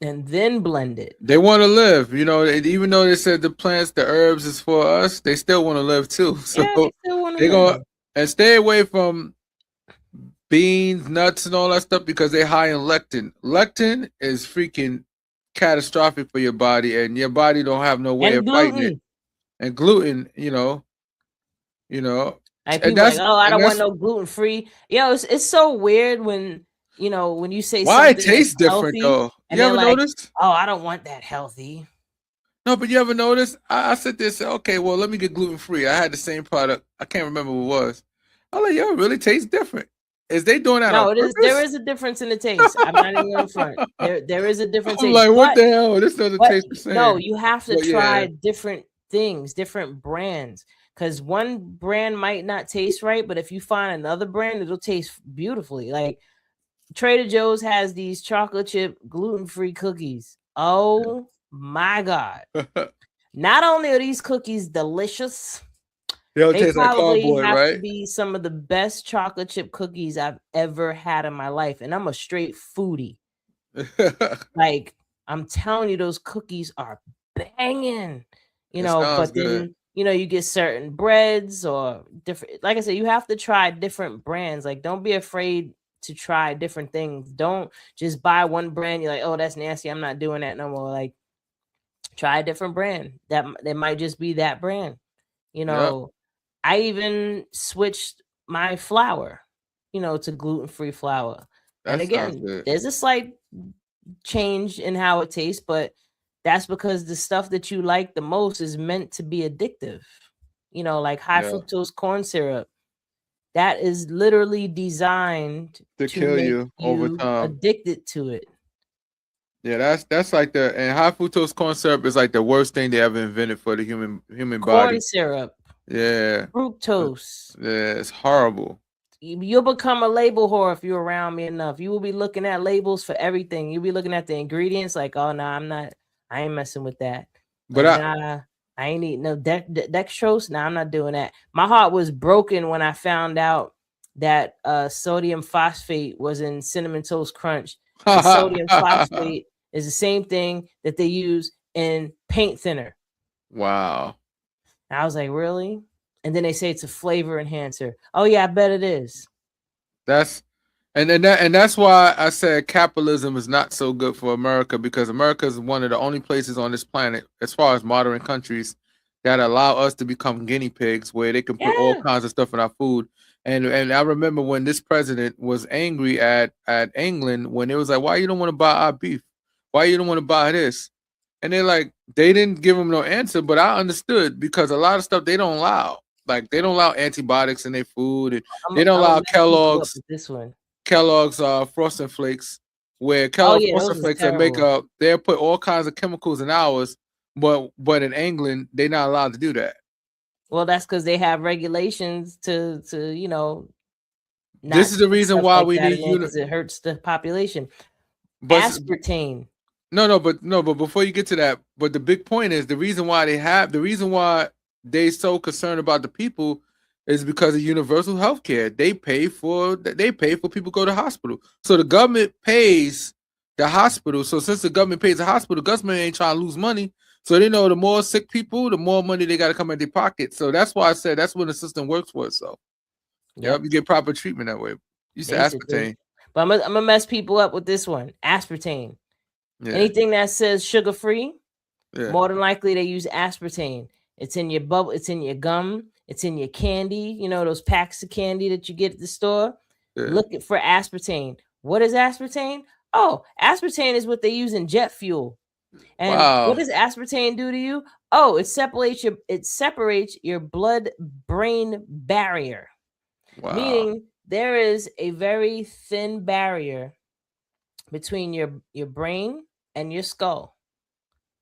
S1: and then blend it.
S2: They want to live, even though they said the plants, the herbs is for us, they still want to live too. So
S1: Yeah, they still want to
S2: they're
S1: live.
S2: going and stay away from beans, nuts, and all that stuff because they're high in lectin. Lectin is freaking catastrophic for your body, and your body don't have no way
S1: And
S2: of fighting it.
S1: gluten.
S2: And gluten,
S1: Like
S2: and
S1: people like,
S2: that's
S1: oh, I
S2: and
S1: don't want
S2: that's
S1: no gluten free. It's so weird when when you say
S2: why it
S1: something that's
S2: tastes different
S1: healthy,
S2: though.
S1: and
S2: You
S1: they're
S2: ever
S1: like,
S2: noticed?
S1: oh, I don't want that healthy.
S2: No, but you ever notice? I sit there and say, okay, well, let me get gluten free. I had the same product. I can't remember what it was. I'm like, yo, it really tastes different. Is they doing that on
S1: No, it is.
S2: purpose?
S1: There is a difference in the taste. I'm not even in front. There is a different
S2: I'm
S1: taste.
S2: like, what
S1: but,
S2: the hell? This doesn't
S1: but
S2: taste the same.
S1: no, you have to
S2: But
S1: try
S2: yeah.
S1: different things, different brands, because one brand might not taste right, but if you find another brand, it'll taste beautifully. Like Trader Joe's has these chocolate chip gluten-free cookies. Oh my God. Not only are these cookies delicious,
S2: They don't
S1: they
S2: taste like
S1: probably
S2: cardboard,
S1: have to
S2: right?
S1: be some of the best chocolate chip cookies I've ever had in my life. And I'm a straight foodie. Like, I'm telling you, those cookies are banging,
S2: It sounds
S1: but
S2: good.
S1: then, you get certain breads or different, like I said, you have to try different brands. Like, don't be afraid to try different things. Don't just buy one brand. You're like, oh, that's nasty. I'm not doing that no more. Like, try a different brand. That might just be that brand.
S2: Yep.
S1: I even switched my flour, to gluten-free flour. And
S2: That sounds
S1: again,
S2: good.
S1: there's a slight change in how it tastes, but that's because the stuff that you like the most is meant to be addictive. Like high
S2: Yeah.
S1: fructose corn syrup. That is literally designed
S2: To
S1: to
S2: kill
S1: make
S2: you over
S1: you
S2: time.
S1: addicted to it.
S2: Yeah, that's like and high fructose corn syrup is like the worst thing they ever invented for the human
S1: Corn
S2: body.
S1: syrup,
S2: Yeah.
S1: fructose.
S2: Yeah, it's horrible.
S1: You'll become a label whore if you're around me enough. You will be looking at labels for everything. You'll be looking at the ingredients like, oh, no, I ain't messing with that.
S2: But
S1: Like, nah, I ain't eating no dextrose. Nah, I'm not doing that. My heart was broken when I found out that sodium phosphate was in Cinnamon Toast Crunch. And sodium phosphate is the same thing that they use in paint thinner.
S2: Wow.
S1: And I was like, really? And then they say it's a flavor enhancer. Oh yeah, I bet it is.
S2: That's why I said capitalism is not so good for America, because America is one of the only places on this planet, as far as modern countries, that allow us to become guinea pigs, where they can put all kinds of stuff in our food. And I remember when this president was angry at England when it was like, why you don't want to buy our beef? Why you don't want to buy this? And they're like, they didn't give him no answer, but I understood, because a lot of stuff they don't allow. Like, they don't allow antibiotics in their food, and they don't allow Kellogg's Frosted Flakes, where Kellogg's Frosted Flakes they'll put all kinds of chemicals in ours, but in England they're not allowed to do that.
S1: Well, that's because they have regulations to
S2: this is the reason why we need
S1: because it hurts the population. But aspartame.
S2: No, but before you get to that, but the big point is the reason why they're so concerned about the people is because of universal health care. They pay for people to go to hospital. So the government pays the hospital. So since the government pays the hospital, the government ain't trying to lose money. So they know the more sick people, the more money they got to come in their pocket. So that's why I said that's when the system works for itself. Yep, you get proper treatment that way. You said aspartame.
S1: But I'm gonna mess people up with this one. Aspartame. Yeah. Anything that says sugar free, more than likely they use aspartame. It's in your bubble, it's in your gum, It's in your candy, you know, those packs of candy that you get at the store.
S2: Yeah.
S1: Look for aspartame. What is aspartame? Oh, aspartame is what they use in jet fuel. And
S2: Wow.
S1: what does aspartame do to you? Oh, it separates your blood-brain barrier.
S2: Wow.
S1: Meaning there is a very thin barrier between your brain and your skull.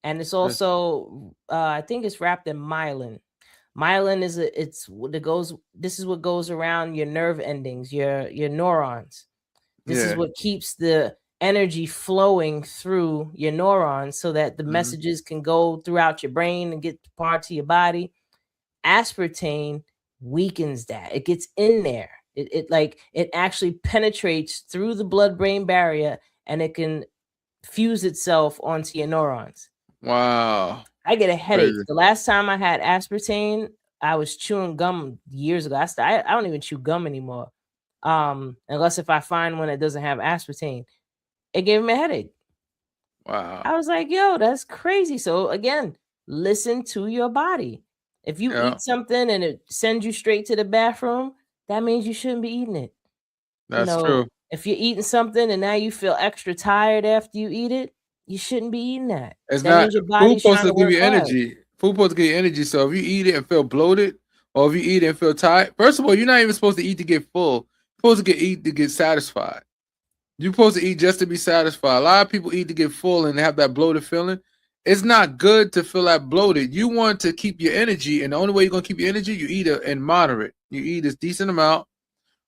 S1: And it's also I think it's wrapped in myelin. Myelin is this is what goes around your nerve endings, your neurons. This is what keeps the energy flowing through your neurons so that the messages can go throughout your brain and get parts of your body. Aspartame weakens that. It gets in there. It actually penetrates through the blood-brain barrier, and it can fuse itself onto your neurons.
S2: Wow.
S1: I get a headache.
S2: Crazy.
S1: The last time I had aspartame, I was chewing gum years ago. I don't even chew gum anymore. Unless if I find one that doesn't have aspartame. It gave me a headache.
S2: Wow.
S1: I was like, yo, that's crazy. So again, listen to your body. If you eat something and it sends you straight to the bathroom, that means you shouldn't be eating it.
S2: That's true.
S1: If you're eating something and now you feel extra tired after you eat it, you shouldn't be eating that.
S2: It's
S1: that
S2: not
S1: means your
S2: food
S1: body's
S2: supposed
S1: trying
S2: to
S1: to
S2: give
S1: work
S2: you
S1: hard.
S2: energy. Food supposed to give you energy. So if you eat it and feel bloated, or if you eat it and feel tired, first of all, you're not even supposed to eat to get full. You're supposed to eat to get satisfied. You're supposed to eat just to be satisfied. A lot of people eat to get full and have that bloated feeling. It's not good to feel that bloated. You want to keep your energy, and the only way you're gonna keep your energy, you eat it in moderate. You eat a decent amount.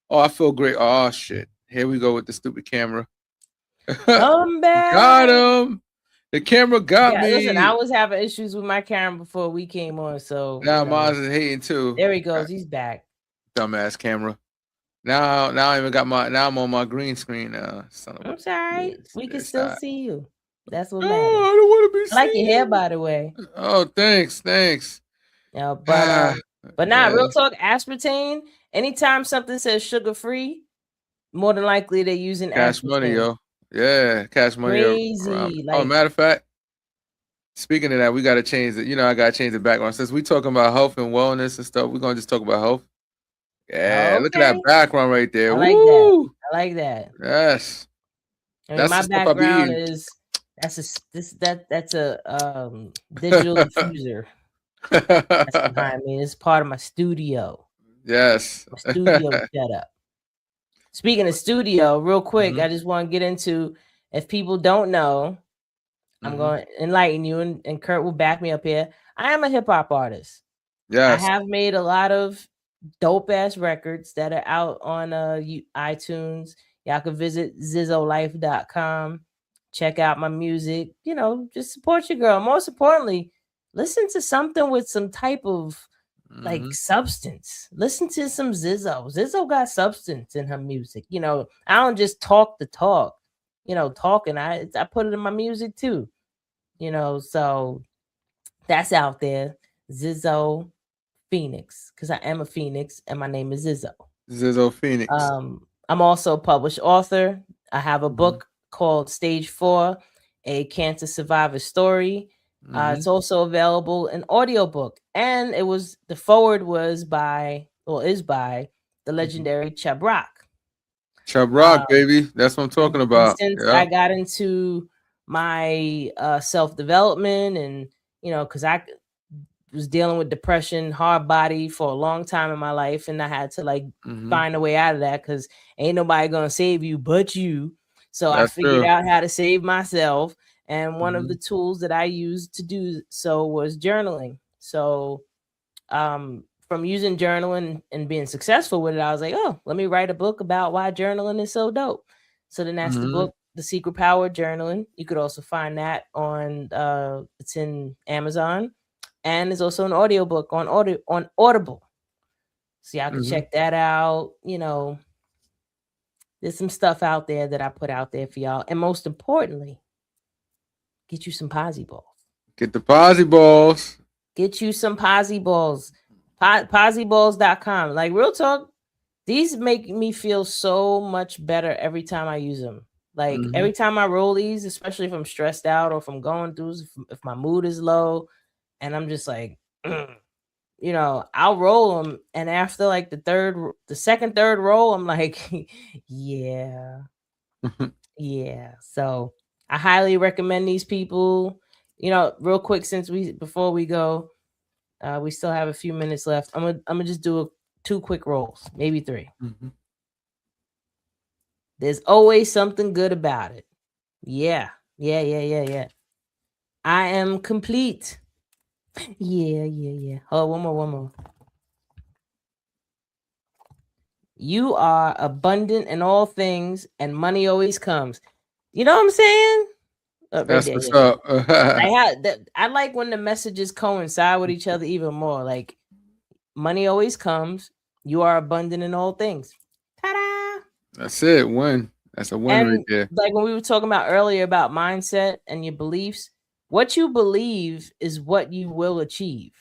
S2: Oh, I feel great. Oh shit. Here we go with the stupid camera.
S1: Come back.
S2: Got him. The camera got me.
S1: Listen, I was having issues with my camera before we came on, so
S2: now mine's is hating too.
S1: There he goes. He's back.
S2: Dumbass camera. Now I even got now I'm on my green screen now.
S1: I'm sorry. We can still see you. That's what
S2: no,
S1: matters.
S2: I don't want to be
S1: I like your hair, by the way.
S2: Oh, thanks.
S1: Yeah, but now, real talk, aspartame. Anytime something says sugar free, more than likely they're using
S2: cash
S1: aspartame.
S2: money, yo. Yeah, cash money.
S1: Crazy.
S2: Matter of fact, speaking of that, we got to change it. You know, I got to change the background. Since we talking about health and wellness and stuff, we're going to just talk about health. Yeah, look at that background right there.
S1: I like that. I like that.
S2: Yes.
S1: That's my background is that's a digital diffuser. That's behind me. It's part of my studio.
S2: Yes.
S1: My studio setup. Speaking of studio, real quick, I just want to get into, if people don't know, I'm going to enlighten you, and Kurt will back me up here. I am a hip hop artist.
S2: Yes.
S1: I have made a lot of dope ass records that are out on iTunes. Y'all can visit zizzolife.com. Check out my music. You know, just support your girl. Most importantly, listen to something with some type of like substance. Listen to some Zizzo. Zizzo got substance in her music. You know, I don't just talk the talk. You know, talking. I put it in my music too. You know, so that's out there. Zizzo Phoenix, because I am a Phoenix and my name is Zizzo.
S2: Zizzo Phoenix.
S1: I'm also a published author. I have a book called Stage 4, A Cancer Survivor Story. It's also available in audiobook, and the forward is by the legendary Chubb Rock.
S2: Chubb Rock, baby. That's what I'm talking about.
S1: Since I got into my self-development, and you know, because I was dealing with depression, hard body for a long time in my life, and I had to find a way out of that, because ain't nobody gonna save you but you. So I figured out how to save myself, and one of the tools that I used to do so was journaling. So from using journaling and being successful with it, I was like, oh, let me write a book about why journaling is so dope. So then that's the book, The Secret Power of Journaling. You could also find that on it's in Amazon. And there's also an audiobook on Audible. So y'all can check that out. You know, there's some stuff out there that I put out there for y'all. And most importantly, get you some Posy Balls.
S2: Get the Posy Balls.
S1: Get you some Posy Balls. Posyballs.com. Like, real talk, these make me feel so much better every time I use them. Like, every time I roll these, especially if I'm stressed out or if I'm going through, if my mood is low, and I'm just like, you know, I'll roll them, and after like the second, third roll, I'm like, yeah, yeah. So I highly recommend these people. You know, real quick, before we go, we still have a few minutes left. I'm gonna just do 2 quick rolls, maybe 3.
S2: Mhm.
S1: There's always something good about it. Yeah. I am complete. Yeah. Oh, one more. You are abundant in all things, and money always comes. You know what I'm saying? Right
S2: That's
S1: there,
S2: what's
S1: yeah.
S2: up.
S1: I like when the messages coincide with each other even more. Like, money always comes. You are abundant in all things. Ta-da!
S2: That's it. Win. That's a win right
S1: And
S2: there.
S1: like when we were talking about earlier about mindset and your beliefs, what you believe is what you will achieve.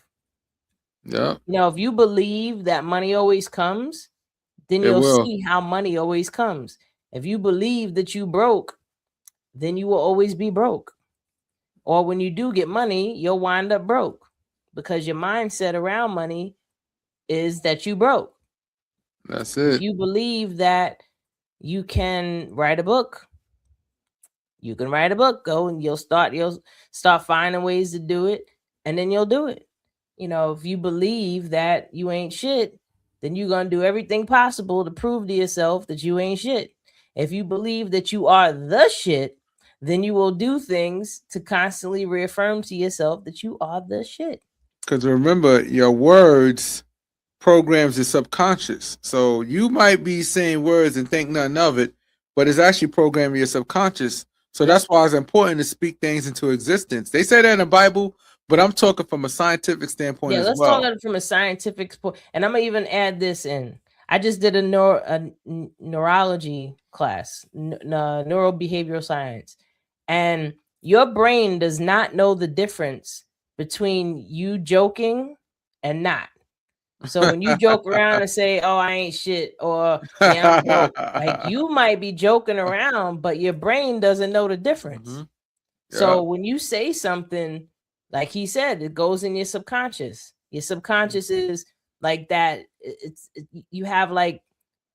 S2: Yeah,
S1: You know, if you believe that money always comes, then
S2: it
S1: you'll
S2: will.
S1: see how money always comes. If you believe that you broke, then you will always be broke. Or when you do get money, you'll wind up broke because your mindset around money is that you broke.
S2: That's
S1: If
S2: it.
S1: you believe that you can write a book, you can write a book. Go and you'll start finding ways to do it, and then you'll do it. You know, if you believe that you ain't shit, then you're gonna do everything possible to prove to yourself that you ain't shit. If you believe that you are the shit, then you will do things to constantly reaffirm to yourself that you are the shit.
S2: Because remember, your words programs your subconscious. So you might be saying words and think nothing of it, but it's actually programming your subconscious. So
S1: Yep.
S2: that's why it's important to speak things into existence. They say that in the Bible, but I'm talking from a scientific standpoint
S1: Yeah,
S2: as
S1: let's talk
S2: well.
S1: about it from a scientific sport. And I'm gonna even add this in. I just did a neurology class, neurobehavioral science, and your brain does not know the difference between you joking and not. So when you joke around and say, "Oh, I ain't shit," or "Yeah, I'm broke," like you might be joking around, but your brain doesn't know the difference.
S2: Mhm.
S1: So
S2: Yeah,
S1: when you say something, like he said, it goes in your subconscious. Your subconscious is like that. You have like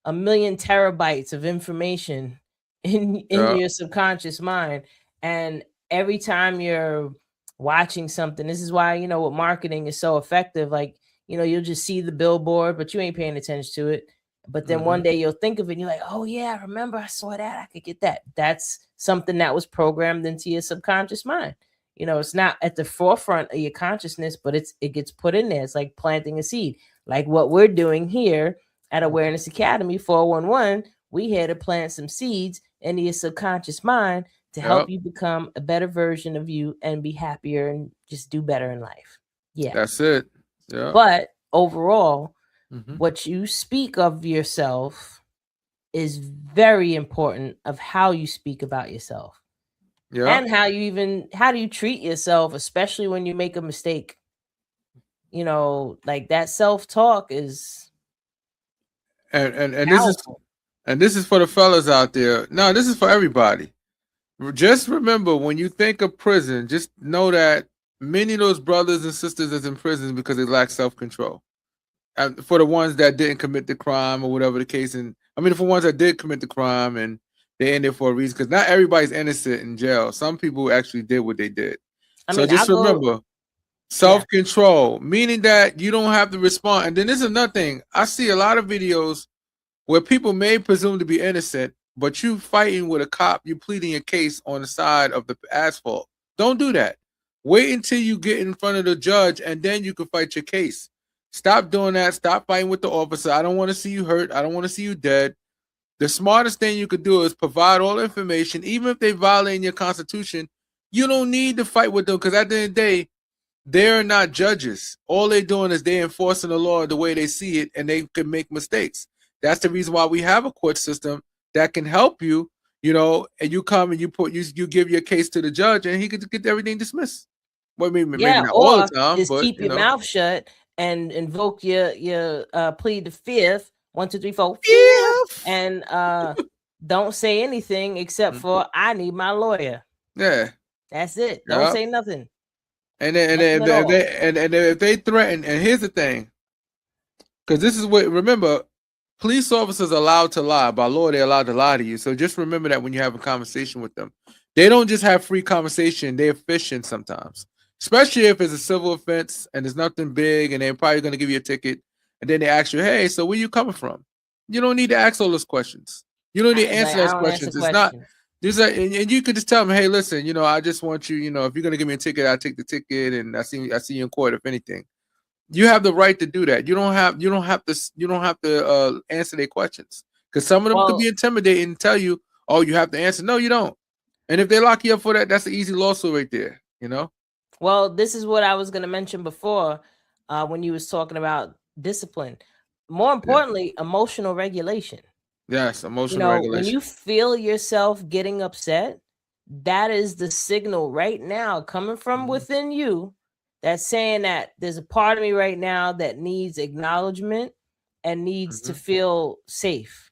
S1: 1,000,000 terabytes of information in
S2: yeah,
S1: your subconscious mind, and every time you're watching something, this is why, you know, what marketing is so effective. Like, you know, you'll just see the billboard, but you ain't paying attention to it. But then one
S2: mhm,
S1: day you'll think of it and you're like, oh yeah, I remember I saw that. I could get that. That's something that was programmed into your subconscious mind. You know, it's not at the forefront of your consciousness, but it gets put in there. It's like planting a seed. Like what we're doing here at Awareness Academy 411, we here to plant some seeds into your subconscious mind to
S2: yeah.
S1: help you become a better version of you and be happier and just do better in life. Yeah.
S2: That's it. Yeah.
S1: But overall,
S2: Mhm.
S1: what you speak of yourself is very important of how you speak about yourself
S2: Yeah.
S1: and how do you treat yourself, especially when you make a mistake. You know, like that self-talk is
S2: And
S1: powerful.
S2: this is for the fellas out there. No, this is for everybody. Just remember, when you think of prison, just know that many of those brothers and sisters that's in prison because they lack self-control. And for the ones that didn't commit the crime or whatever the case, and I mean for ones that did commit the crime and they in there for a reason, because not everybody's innocent in jail. Some people actually did what they did.
S1: I
S2: So
S1: mean, I'll
S2: just
S1: go,
S2: remember,
S1: yeah.
S2: self-control, meaning that you don't have to respond. And then there's another thing. I see a lot of videos where people may presume to be innocent, but you fighting with a cop, you pleading your case on the side of the asphalt. Don't do that. Wait until you get in front of the judge and then you can fight your case. Stop doing that. Stop fighting with the officer. I don't want to see you hurt. I don't want to see you dead. The smartest thing you could do is provide all the information, even if they violate your constitution. You don't need to fight with them because at the end of the day, they're not judges. All they're doing is they're enforcing the law the way they see it, and they can make mistakes. That's the reason why we have a court system that can help you, you know, and you come and you give your case to the judge and he could get everything dismissed. Well, maybe
S1: Yeah,
S2: not all the
S1: or
S2: time,
S1: just
S2: but
S1: keep
S2: you
S1: your
S2: know.
S1: mouth shut and invoke your plead the fifth, 1, 2, 3, 4,
S2: Yeah.
S1: fifth, and don't say anything except for I need my lawyer.
S2: Yeah.
S1: That's it. Don't
S2: Yeah.
S1: say nothing.
S2: And then, if they threaten, and here's the thing, because this is what, remember, police officers are allowed to lie. By law, they're allowed to lie to you. So just remember that when you have a conversation with them, they don't just have free conversation. They're fishing sometimes, especially if it's a civil offense and there's nothing big, and they're probably going to give you a ticket. And then they ask you, hey, so where you coming from? You don't need to ask all those questions. You don't need to answer those questions. It's not. These are, and you could just tell them, hey, listen, I just want you, if you're gonna give me a ticket, I'll take the ticket, and I see you in court. If anything, you have the right to do that. You don't have to answer their questions, because some of them could be intimidating and tell you, oh, you have to answer. No, you don't. And if they lock you up for that, that's an easy lawsuit right there.
S1: Well, this is what I was gonna mention before, when you was talking about discipline. More importantly, emotional regulation.
S2: Yes, emotional regulation.
S1: When you feel yourself getting upset, that is the signal right now coming from within you that's saying that there's a part of me right now that needs acknowledgement and needs to feel safe,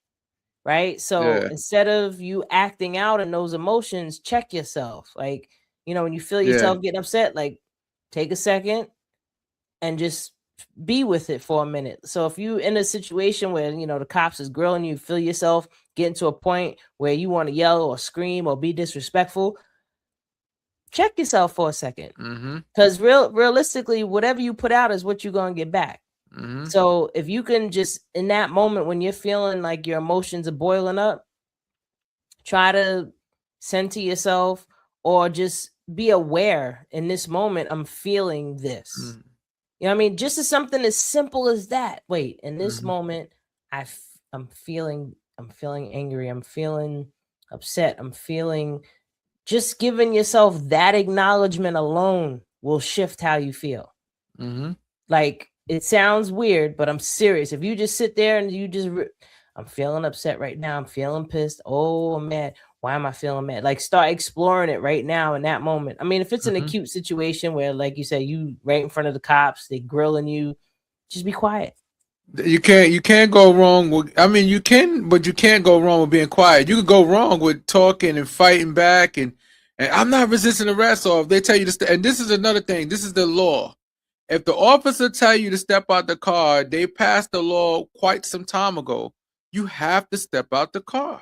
S1: right? So instead of you acting out in those emotions, check yourself. Like, when you feel yourself getting upset, like take a second and just be with it for a minute. So if you in a situation where the cops is grilling you, feel yourself getting to a point where you want to yell or scream or be disrespectful, check yourself for a second, because realistically, whatever you put out is what you're gonna get back. So if you can just, in that moment when you're feeling like your emotions are boiling up, try to center yourself, or just be aware, in this moment I'm feeling this. You know what I mean? Just as something as simple as that. Wait, in this moment, I'm feeling angry. I'm feeling upset. I'm feeling. Just giving yourself that acknowledgement alone will shift how you feel. Like, it sounds weird, but I'm serious. If you just sit there and you just, I'm feeling upset right now. I'm feeling pissed. Oh, I'm mad. Why am I feeling mad? Like, start exploring it right now in that moment. I mean, if it's an acute situation where, like you say, you right in front of the cops, they grilling you, just be quiet.
S2: You can't go wrong with, you can, but you can't go wrong with being quiet. You could go wrong with talking and fighting back, and I'm not resisting arrest, or if they tell you to and this is another thing, this is the law. If the officer tell you to step out the car, they passed the law quite some time ago. You have to step out the car.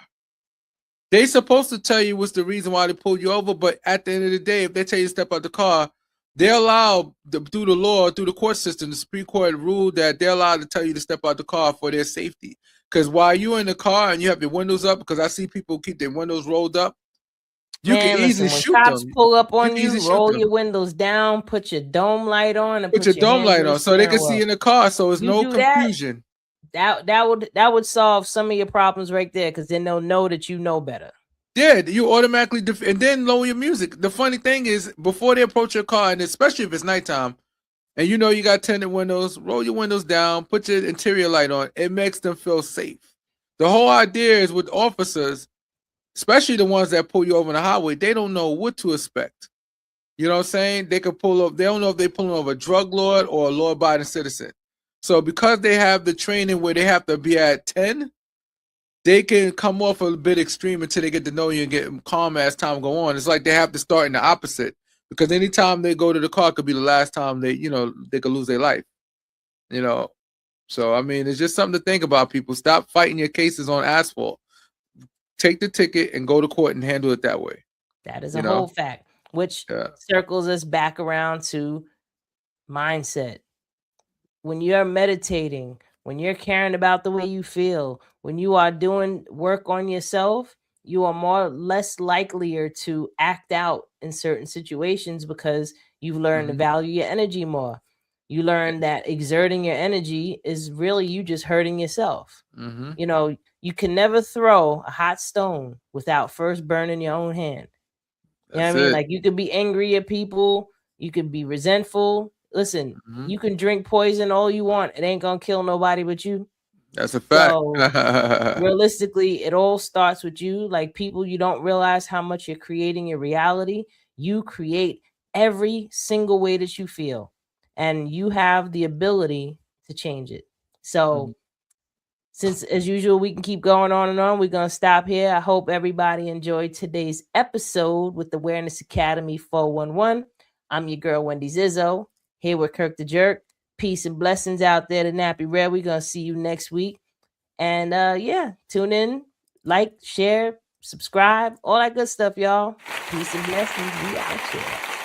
S2: They supposed to tell you what's the reason why they pulled you over, but at the end of the day, if they tell you to step out the car, they're allowed, through the law, through the court system, the Supreme Court ruled that they're allowed to tell you to step out the car for their safety. Because while you're in the car and you have your windows up, because I see people keep their windows rolled up, you can easily shoot them.
S1: Cops pull up on you, roll your windows down, put your dome light on, and
S2: put your dome light on so they can see in the car, so it's no confusion.
S1: That would solve some of your problems right there, because then they'll know that you know better.
S2: Yeah, you automatically and then lower your music. The funny thing is, before they approach your car, and especially if it's nighttime, and you got tinted windows, roll your windows down, put your interior light on. It makes them feel safe. The whole idea is with officers, especially the ones that pull you over on the highway, they don't know what to expect. You know what I'm saying? They could pull up. They don't know if they're pulling over a drug lord or a law-abiding citizen. So because they have the training where they have to be at 10, they can come off a bit extreme until they get to know you and get calm as time go on. It's like they have to start in the opposite, because anytime they go to the car could be the last time they could lose their life. So it's just something to think about, people. Stop fighting your cases on asphalt. Take the ticket and go to court and handle it that way.
S1: That is a whole fact, which circles us back around to mindset. When you're meditating, when you're caring about the way you feel, when you are doing work on yourself, you are less likelier to act out in certain situations, because you've learned to value your energy more. You learn that exerting your energy is really you just hurting yourself. You can never throw a hot stone without first burning your own hand. You know what I mean? Like, you could be angry at people, you could be resentful. Listen, you can drink poison all you want. It ain't gonna kill nobody but you.
S2: That's a fact.
S1: So, realistically, it all starts with you. Like, people, you don't realize how much you're creating your reality. You create every single way that you feel, and you have the ability to change it. So, since, as usual, we can keep going on and on, we're going to stop here. I hope everybody enjoyed today's episode with Awareness Academy 411. I'm your girl, Wendy Zizzo, here with Kirk the Jerk. Peace and blessings out there to Nappy Red. We're going to see you next week. And yeah, tune in, like, share, subscribe, all that good stuff, y'all. Peace and blessings. We out here.